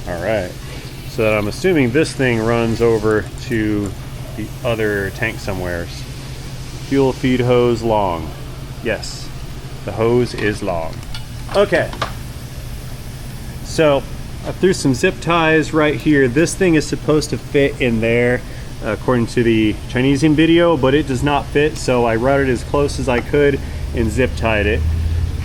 All right. So I'm assuming this thing runs over to the other tank somewhere. Fuel feed hose long. Yes, the hose is long. Okay. So I threw some zip ties right here. This thing is supposed to fit in there according to the Chinesian video, but it does not fit, so I routed as close as I could and zip tied it.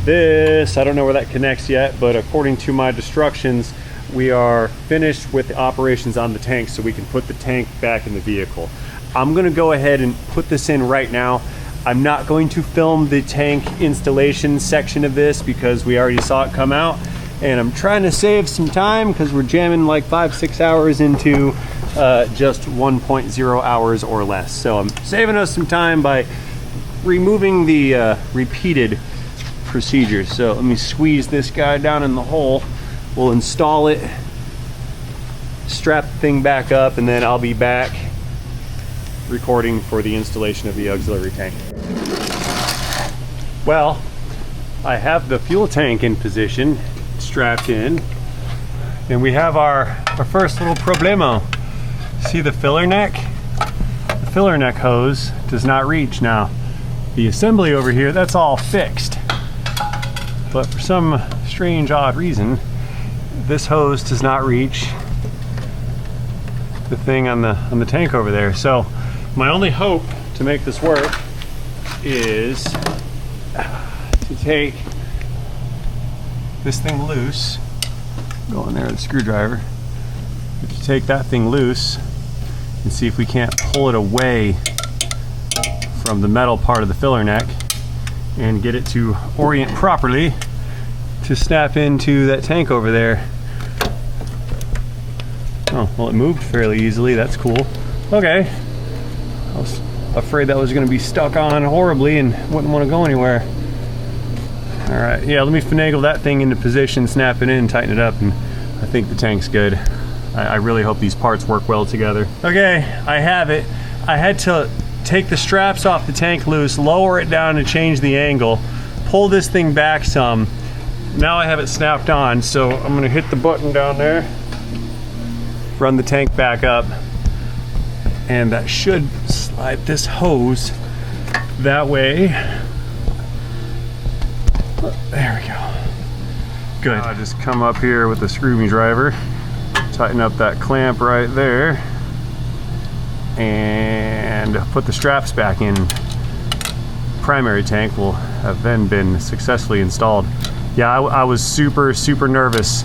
This, I don't know where that connects yet, but according to my instructions, we are finished with the operations on the tank so we can put the tank back in the vehicle. I'm gonna go ahead and put this in right now. I'm not going to film the tank installation section of this because we already saw it come out, and I'm trying to save some time because we're jamming like 5-6 hours into just 1.0 hours or less. So I'm saving us some time by removing the repeated procedures. So let me squeeze this guy down in the hole. We'll install it, strap the thing back up, and then I'll be back recording for the installation of the auxiliary tank. Well, I have the fuel tank in position, strapped in, and we have our first little problemo. See the filler neck? The filler neck hose does not reach. Now, the assembly over here, that's all fixed. But for some strange, odd reason, this hose does not reach the thing on the tank over there. So my only hope to make this work is to take this thing loose. Go in there with a screwdriver. To take that thing loose and see if we can't pull it away from the metal part of the filler neck and get it to orient properly to snap into that tank over there. Oh, well, it moved fairly easily. That's cool. Okay. I was afraid that was going to be stuck on horribly and wouldn't want to go anywhere. All right, yeah, let me finagle that thing into position, snap it in, tighten it up, and I think the tank's good. I really hope these parts work well together. Okay, I have it. I had to take the straps off the tank loose, lower it down to change the angle, pull this thing back some. Now I have it snapped on, so I'm gonna hit the button down there, run the tank back up, and that should slide this hose that way. There we go. Good. I just come up here with the screwdriver, tighten up that clamp right there, and put the straps back in. Primary tank will have then been successfully installed. Yeah, I was super nervous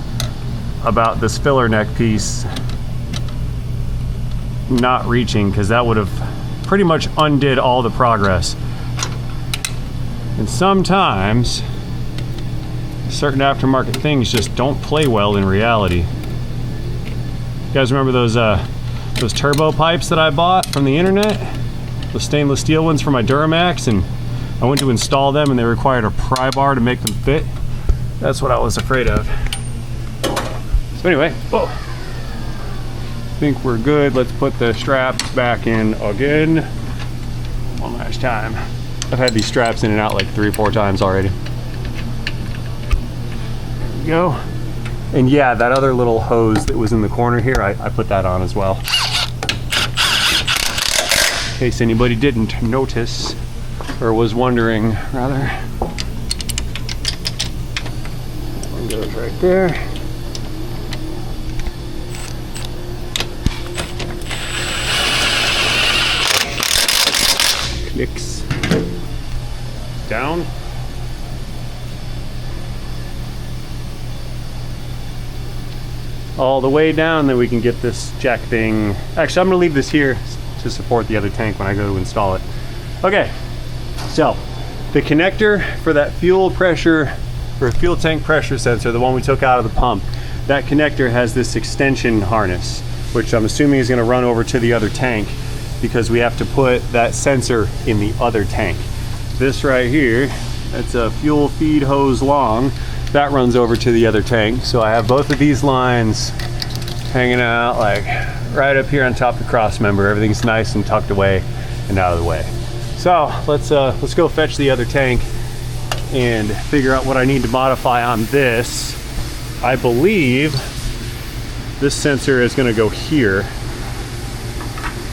about this filler neck piece not reaching, because that would have pretty much undid all the progress. And sometimes certain aftermarket things just don't play well in reality. You guys remember those turbo pipes that I bought from the internet? Those stainless steel ones for my Duramax, and I went to install them and they required a pry bar to make them fit. That's what I was afraid of. So anyway, whoa. I think we're good. Let's put the straps back in again. One last time. I've had these straps in and out like 3 or 4 times already. There we go. And yeah, that other little hose that was in the corner here, I put that on as well. In case anybody didn't notice, or was wondering, rather. One goes right there. Clicks down. All the way down, then we can get this jack thing. Actually, I'm gonna leave this here to support the other tank when I go to install it. Okay, so the connector for that fuel pressure, or fuel tank pressure sensor, the one we took out of the pump, that connector has this extension harness, which I'm assuming is gonna run over to the other tank because we have to put that sensor in the other tank. This right here, that's a fuel feed hose long, that runs over to the other tank. So I have both of these lines hanging out like right up here on top of the cross member. Everything's nice and tucked away and out of the way. So let's go fetch the other tank and figure out what I need to modify on this. I believe this sensor is going to go here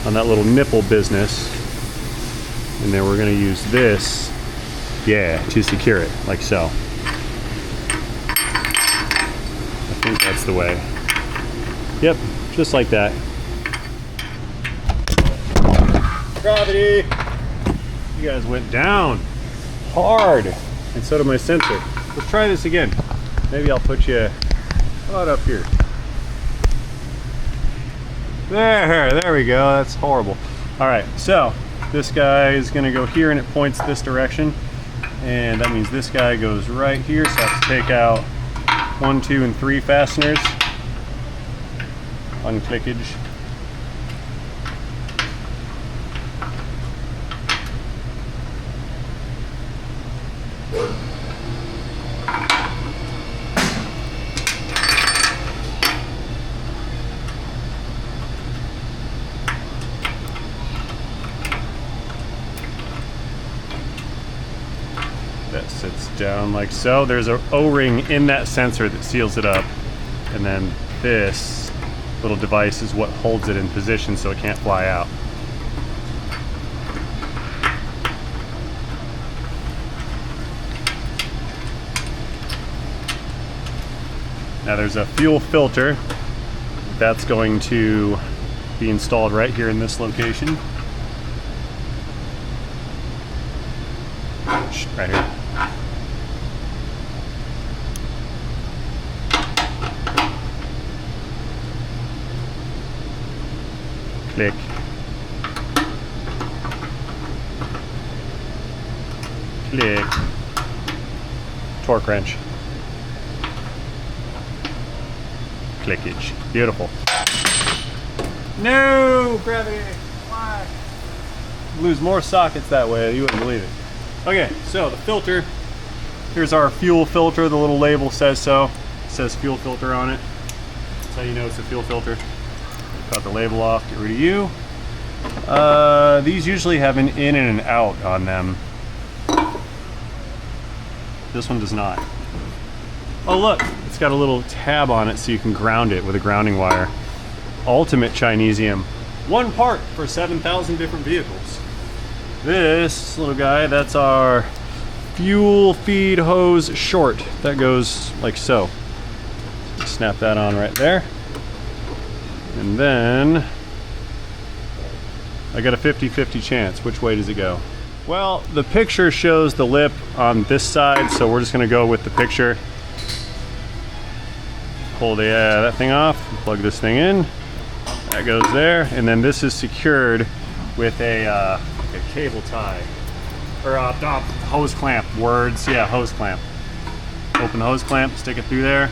on that little nipple business, and then we're going to use this, yeah, to secure it, like so. I think that's the way. Yep, just like that. Gravity! You guys went down hard, and so did my sensor. Let's try this again. Maybe I'll put you, how about up here? There we go, that's horrible. All right, so this guy is gonna go here and it points this direction. And that means this guy goes right here, so I have to take out 1, 2, and 3 fasteners. Unclickage. That sits down like so. There's an O-ring in that sensor that seals it up, and then this little device is what holds it in position so it can't fly out. Now there's a fuel filter that's going to be installed right here in this location. Right here. Click. Click. Torque wrench. Clickage. Beautiful. No! Gravity! Why? Lose more sockets that way, you wouldn't believe it. Okay, so the filter. Here's our fuel filter. The little label says so. It says fuel filter on it. That's how you know it's a fuel filter. Cut the label off, get rid of you. These usually have an in and an out on them. This one does not. Oh look, it's got a little tab on it so you can ground it with a grounding wire. Ultimate Chinesium. One part for 7,000 different vehicles. This little guy, that's our fuel feed hose short. That goes like so. Snap that on right there. And then I got a 50-50 chance. Which way does it go? Well, the picture shows the lip on this side, so we're just gonna go with the picture. Pull that thing off, plug this thing in. That goes there, and then this is secured with a cable tie. Or hose clamp, words, yeah, hose clamp. Open the hose clamp, stick it through there,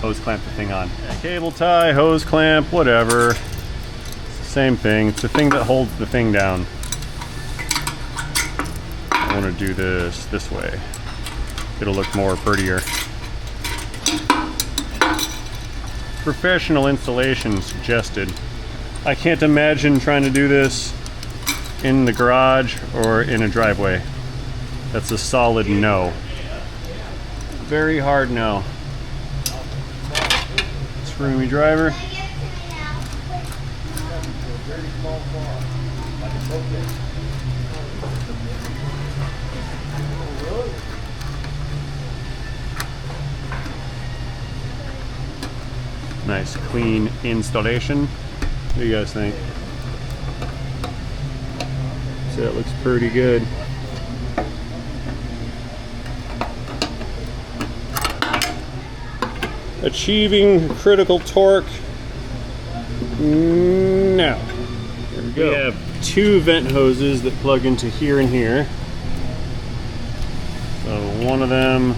hose clamp the thing on. Cable tie, hose clamp, whatever. It's the same thing, it's the thing that holds the thing down. I want to do this way. It'll look more prettier. Professional installation suggested. I can't imagine trying to do this in the garage or in a driveway. That's a solid no. Very hard no. Screw me driver. Nice clean installation. What do you guys think? So that looks pretty good. Achieving critical torque. Now, here we go. We have two vent hoses that plug into here and here. So one of them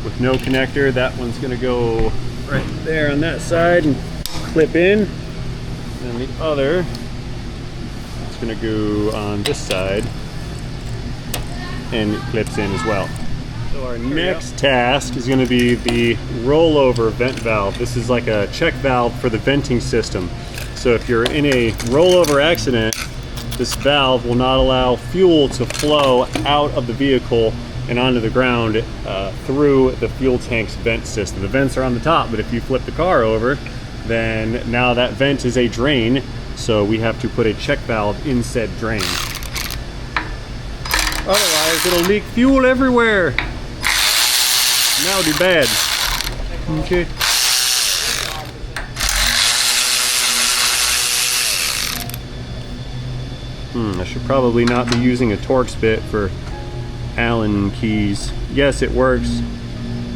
with no connector, that one's gonna go right there on that side and clip in. And the other is gonna go on this side and it clips in as well. So our next task is going to be the rollover vent valve. This is like a check valve for the venting system. So if you're in a rollover accident, this valve will not allow fuel to flow out of the vehicle and onto the ground through the fuel tank's vent system. The vents are on the top, but if you flip the car over, then now that vent is a drain, so we have to put a check valve in said drain. Otherwise, it'll leak fuel everywhere. That would be bad. Okay. I should probably not be using a Torx bit for Allen keys. Yes, it works.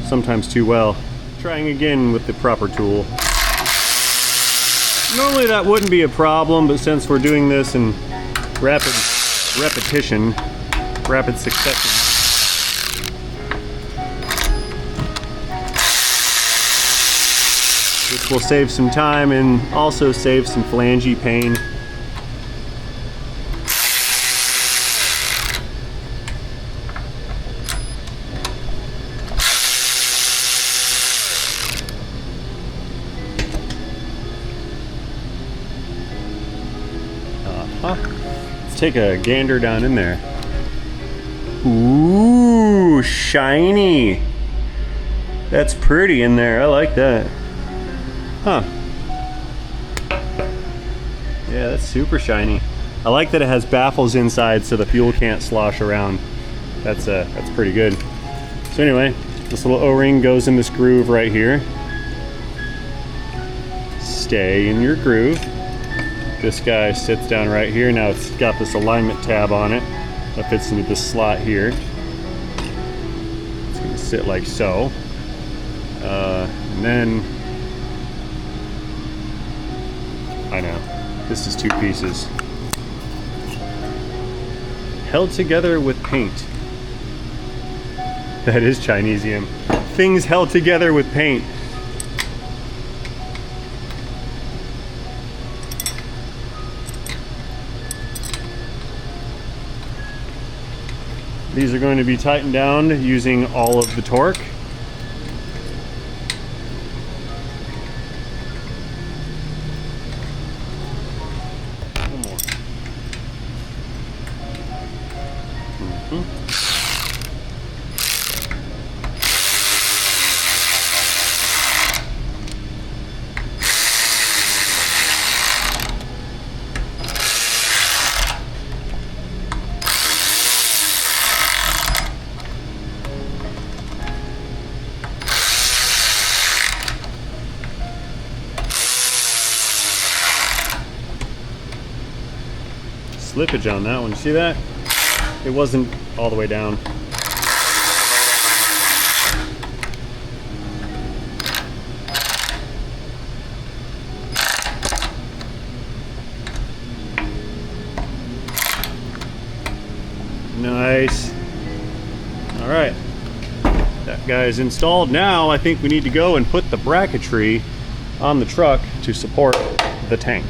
Sometimes too well. Trying again with the proper tool. Normally that wouldn't be a problem, but since we're doing this in rapid succession, this will save some time and also save some flangey pain. Let's take a gander down in there. Ooh, shiny. That's pretty in there. I like that. Huh. Yeah, that's super shiny. I like that it has baffles inside so the fuel can't slosh around. That's pretty good. So anyway, this little O-ring goes in this groove right here. Stay in your groove. This guy sits down right here. Now it's got this alignment tab on it that fits into this slot here. It's gonna sit like so. And then, I know, this is two pieces. Held together with paint. That is Chinesium. Things held together with paint. These are going to be tightened down using all of the torque. One more. Slippage on that one. You see that? It wasn't all the way down. Nice. All right. That guy is installed. Now I think we need to go and put the bracketry on the truck to support the tank.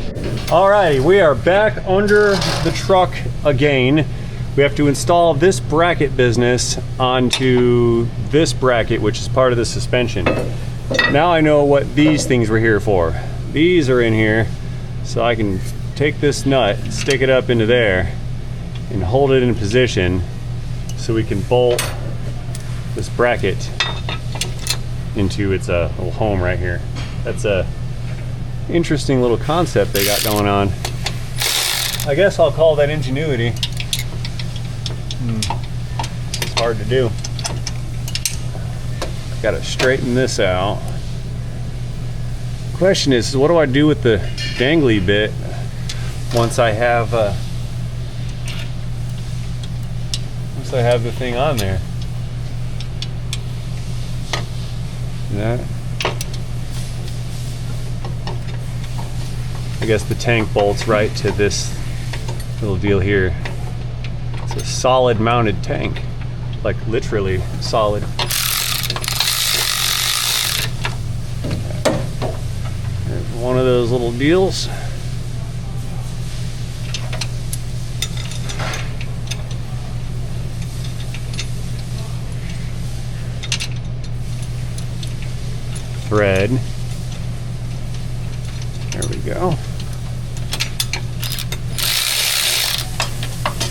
Alrighty, we are back under the truck again. We have to install this bracket business onto this bracket, which is part of the suspension. Now I know what these things were here for. These are in here, so I can take this nut, stick it up into there, and hold it in position so we can bolt this bracket into its little home right here. That's a interesting little concept they got going on. I guess I'll call that ingenuity. It's hard to do. Gotta straighten this out. Question is, what do I do with the dangly bit once I have the thing on there? That. I guess the tank bolts right to this little deal here. It's a solid mounted tank, like literally solid. There's one of those little deals. Thread. There we go.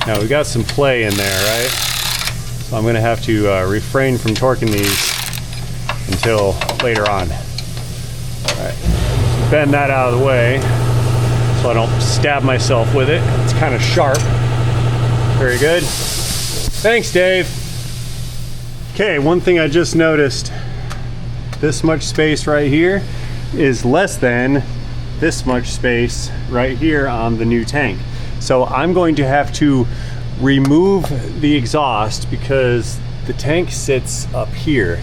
Now we got some play in there, right? So I'm gonna have to refrain from torquing these until later on. All right, bend that out of the way so I don't stab myself with it. It's kind of sharp. Very good. Thanks, Dave. Okay, one thing I just noticed, this much space right here is less than this much space right here on the new tank. So I'm going to have to remove the exhaust because the tank sits up here.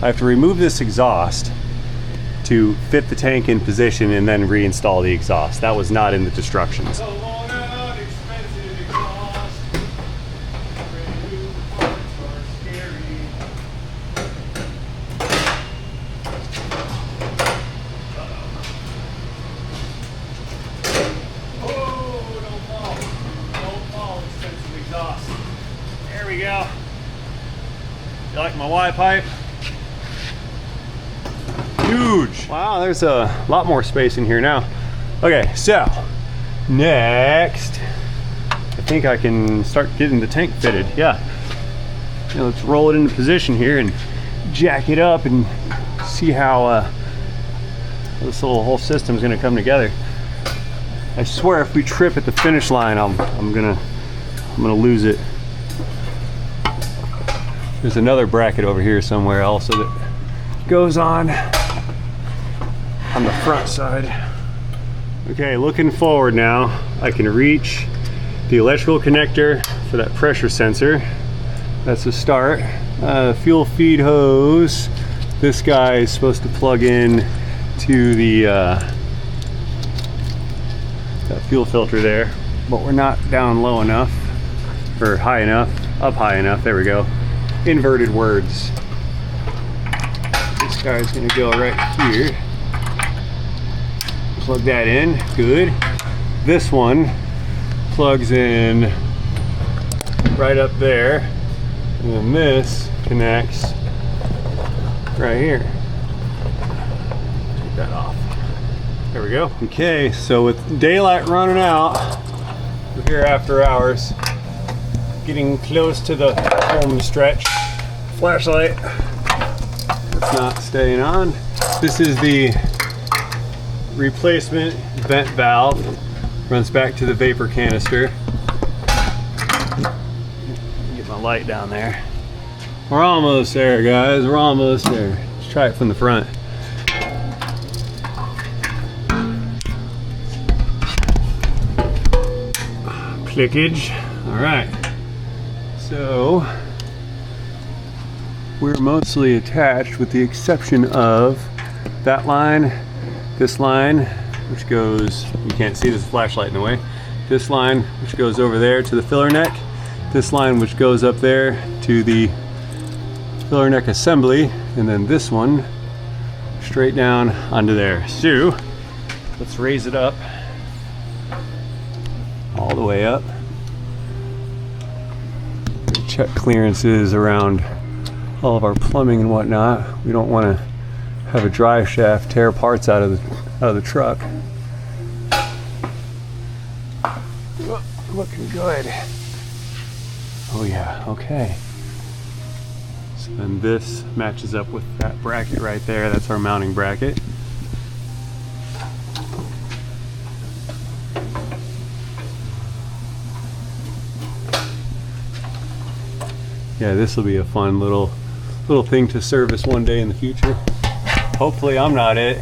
I have to remove this exhaust to fit the tank in position and then reinstall the exhaust. That was not in the instructions. There we go. You like my Y pipe? Huge. Wow, there's a lot more space in here now. Okay, so next, I think I can start getting the tank fitted. Yeah. Let's roll it into position here and jack it up and see how this whole system's gonna come together. I swear, if we trip at the finish line, I'm gonna lose it. There's another bracket over here somewhere also that goes on the front side. Okay, looking forward now, I can reach the electrical connector for that pressure sensor. That's a start. Fuel feed hose. This guy is supposed to plug in to the that fuel filter there, but we're not down low enough or high enough, up high enough. There we go. Inverted words. This guy's gonna go right here. Plug that in. Good. This one plugs in right up there, and then this connects right here. Take that off. There we go. Okay, so with daylight running out, we're here after hours, getting close to the home stretch. Flashlight, it's not staying on. This is the replacement vent valve. Runs back to the vapor canister. Get my light down there. We're almost there, guys. We're almost there. Let's try it from the front. Clickage. All right. So we're mostly attached with the exception of that line, this line, which goes, you can't see this flashlight in the way, this line which goes over there to the filler neck, this line which goes up there to the filler neck assembly, and then this one straight down onto there. So let's raise it up all the way up. Check clearances around all of our plumbing and whatnot. We don't want to have a drive shaft tear parts out of the truck. Looking good. Oh yeah, okay. So then this matches up with that bracket right there. That's our mounting bracket. Yeah, this will be a fun little thing to service one day in the future. Hopefully I'm not it.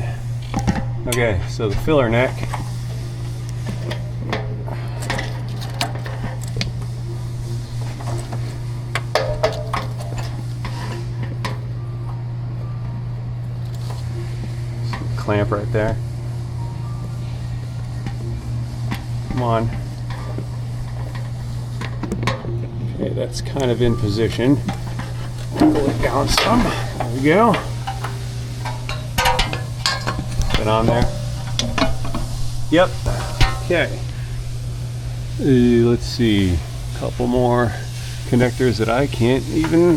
Okay, so the filler neck. Clamp right there. Come on. Okay, that's kind of in position. Pull it down some. There we go. Put it on there. Yep. Okay. Let's see. A couple more connectors that I can't even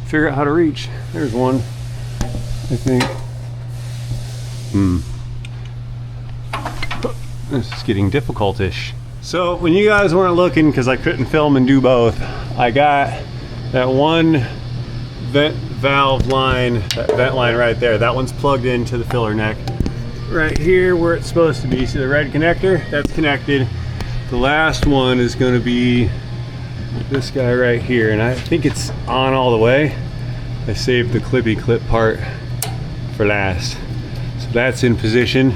figure out how to reach. There's one, I think. This is getting difficult-ish. So when you guys weren't looking, because I couldn't film and do both, I got that one vent valve line, that vent line right there. That one's plugged into the filler neck. Right here where it's supposed to be. See the red connector? That's connected. The last one is going to be this guy right here, and I think it's on all the way. I saved the clippy clip part for last. So that's in position.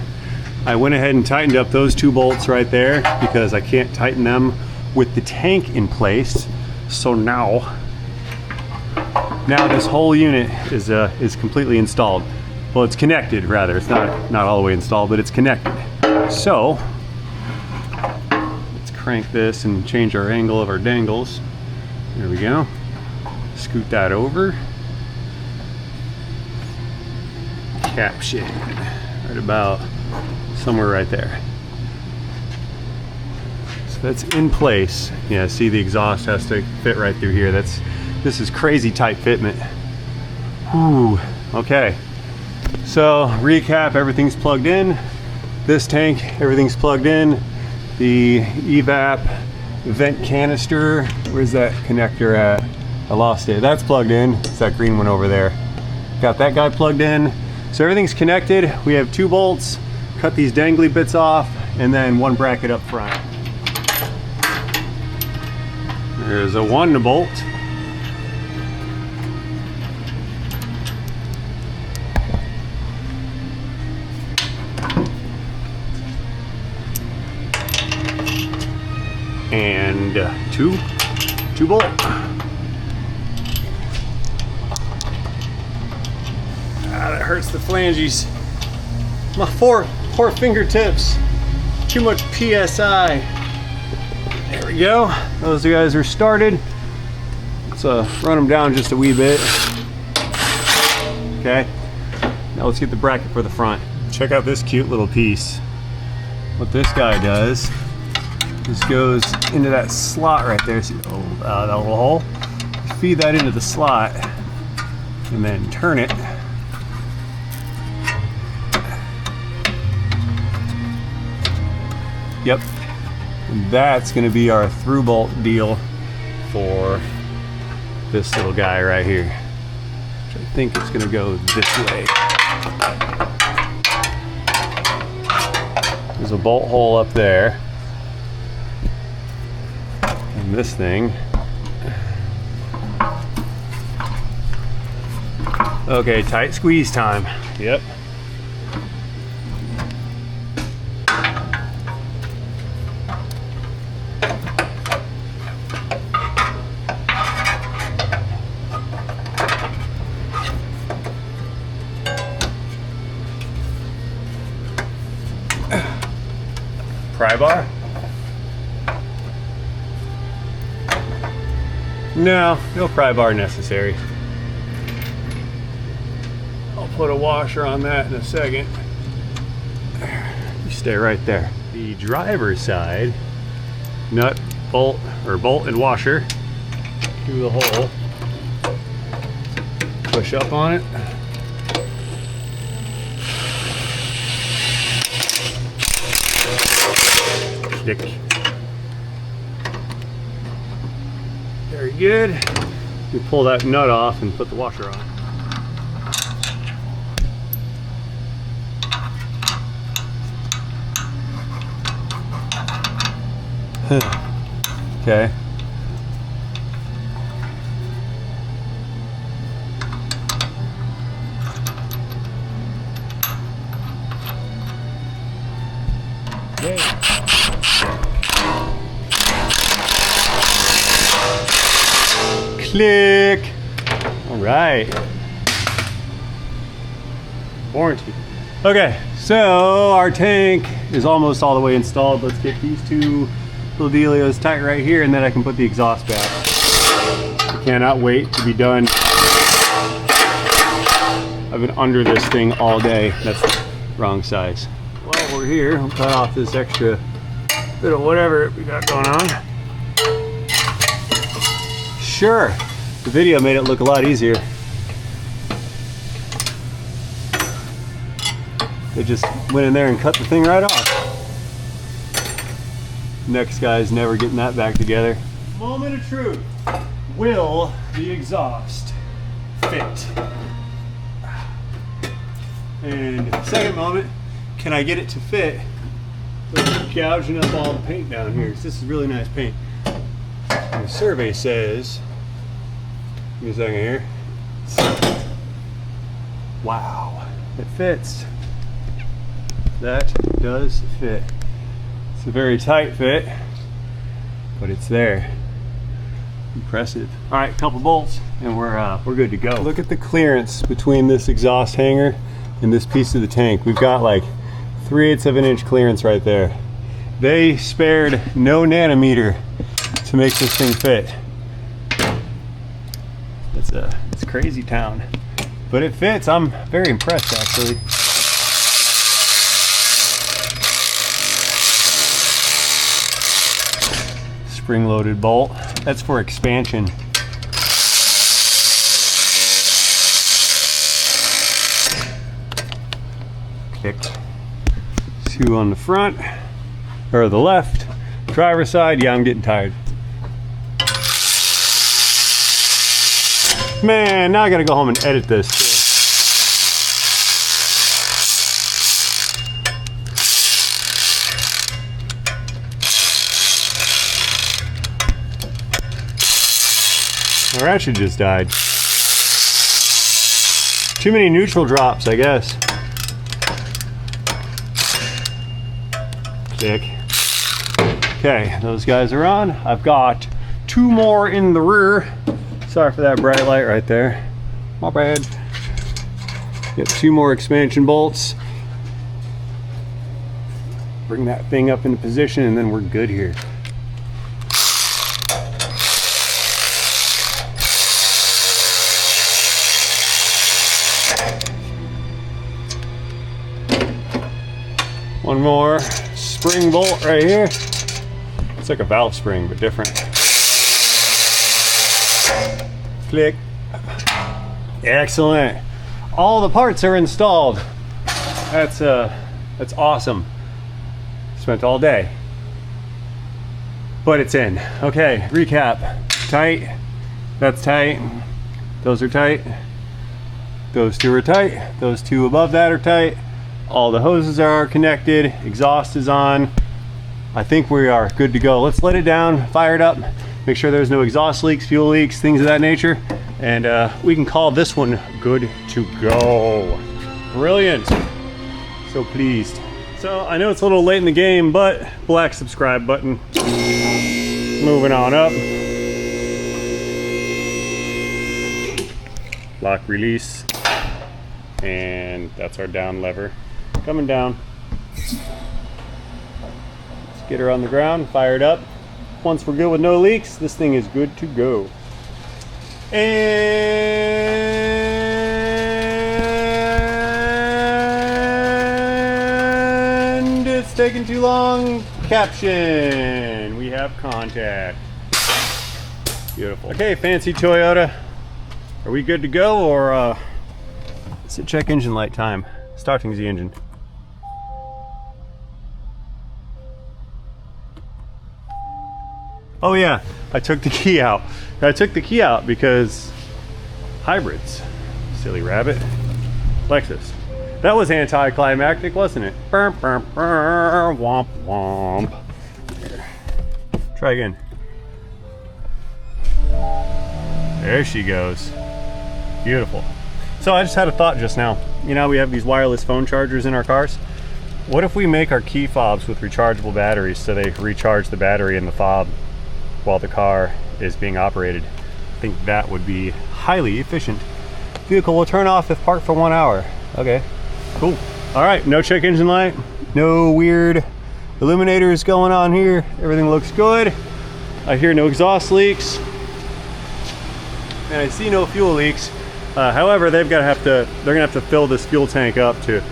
I went ahead and tightened up those 2 bolts right there because I can't tighten them with the tank in place. So now this whole unit is completely installed. Well, it's connected rather. It's not all the way installed, but it's connected. So let's crank this and change our angle of our dangles. There we go. Scoot that over. Caption right about somewhere right there. So that's in place. Yeah, see the exhaust has to fit right through here. This is crazy tight fitment. Whew. Okay. So recap, everything's plugged in. This tank, everything's plugged in. The evap vent canister, where's that connector at? I lost it. That's plugged in. It's that green one over there. Got that guy plugged in. So everything's connected. We have 2 bolts. Cut these dangly bits off, and then 1 bracket up front. There's a 1 bolt. And 2 bolt. That hurts the flanges. My four fingertips. Too much PSI. There we go. Those guys are started. Let's run them down just a wee bit. Okay. Now let's get the bracket for the front. Check out this cute little piece. What this guy does, this goes into that slot right there. See that little hole? Feed that into the slot and then turn it. Yep, and that's going to be our through bolt deal for this little guy right here, which I think is going to go this way. There's a bolt hole up there, and this thing. Okay, tight squeeze time. Yep. Pry bar? No pry bar necessary. I'll put a washer on that in a second. You stay right there. The driver's side, nut, bolt and washer through the hole. Push up on it. Stick. Very good. You pull that nut off and put the washer on. Okay. Click. All right. Warranty. Okay, so our tank is almost all the way installed. Let's get these 2 little dealios tight right here, and then I can put the exhaust back. I cannot wait to be done. I've been under this thing all day. That's the wrong size. While we're here, we'll cut off this extra bit of whatever we got going on. Sure, the video made it look a lot easier. They just went in there and cut the thing right off. Next guy's never getting that back together. Moment of truth. Will the exhaust fit? And second moment, can I get it to fit without gouging up all the paint down here? This is really nice paint. And the survey says, give me a second here. Wow, it fits. That does fit. It's a very tight fit, but it's there. Impressive. All right, couple bolts, and we're good to go. Look at the clearance between this exhaust hanger and this piece of the tank. We've got like 3/8 of an inch clearance right there. They spared no nanometer to make this thing fit. It's crazy town, but it fits. I'm very impressed actually. Spring-loaded bolt. That's for expansion. Click. 2 on the front, or the left. Driver's side, yeah, I'm getting tired. Man, now I gotta go home and edit this too. My ratchet just died. Too many neutral drops, I guess. Click. Okay, those guys are on. I've got 2 more in the rear. Sorry for that bright light right there. My bad. Get 2 more expansion bolts. Bring that thing up into position and then we're good here. One more spring bolt right here. It's like a valve spring, but different. Click. Excellent. All the parts are installed. That's awesome. Spent all day, but it's in. Okay, recap. Tight. That's tight. Those are tight. Those 2 are tight. Those 2 above that are tight. All the hoses are connected, exhaust is on. I think we are good to go. Let's let it down, fire it up, make sure there's no exhaust leaks, fuel leaks, things of that nature, and we can call this one good to go. Brilliant. So pleased. So I know it's a little late in the game, but black subscribe button. Moving on up. Lock release. And that's our down lever. Coming down. Let's get her on the ground, fire it up. Once we're good with no leaks, this thing is good to go. And it's taking too long. Caption. We have contact. Beautiful. Okay, fancy Toyota. Are we good to go, or is it check engine light time? Starting the engine. Oh yeah, I took the key out. I took the key out because hybrids. Silly rabbit. Lexus. That was anticlimactic, wasn't it? Burr, burr, burr, womp womp. Here. Try again. There she goes. Beautiful. So I just had a thought just now. You know, we have these wireless phone chargers in our cars. What if we make our key fobs with rechargeable batteries so they recharge the battery in the fob while the car is being operated? I think that would be highly efficient. Vehicle will turn off if parked for 1 hour. Okay, cool. All right, no check engine light, no weird illuminators going on here. Everything looks good. I hear no exhaust leaks. and I see no fuel leaks. However, they're gonna have to fill this fuel tank up to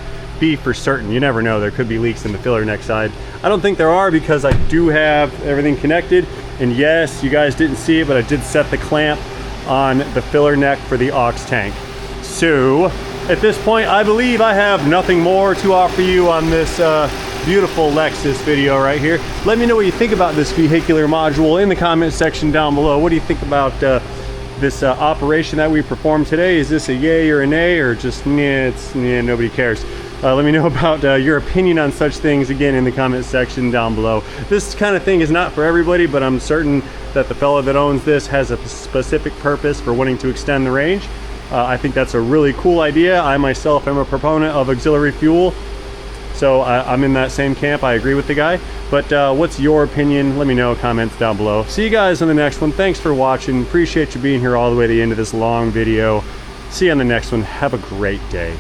be for certain. You never know, there could be leaks in the filler neck side. I don't think there are because I do have everything connected, and yes, you guys didn't see it, but I did set the clamp on the filler neck for the aux tank. So at this point, I believe I have nothing more to offer you on this beautiful Lexus video right here. Let me know what you think about this vehicular module in the comment section down below. What do you think about this operation that we performed today? Is this a yay or a nay, or just nobody cares? Let me know about your opinion on such things again in the comment section down below. This kind of thing is not for everybody, but I'm certain that the fellow that owns this has a specific purpose for wanting to extend the range. I think that's a really cool idea. I myself am a proponent of auxiliary fuel, so I'm in that same camp. I agree with the guy. But what's your opinion? Let me know, comments down below. See you guys on the next one. Thanks for watching. Appreciate you being here all the way to the end of this long video. See you on the next one. Have a great day.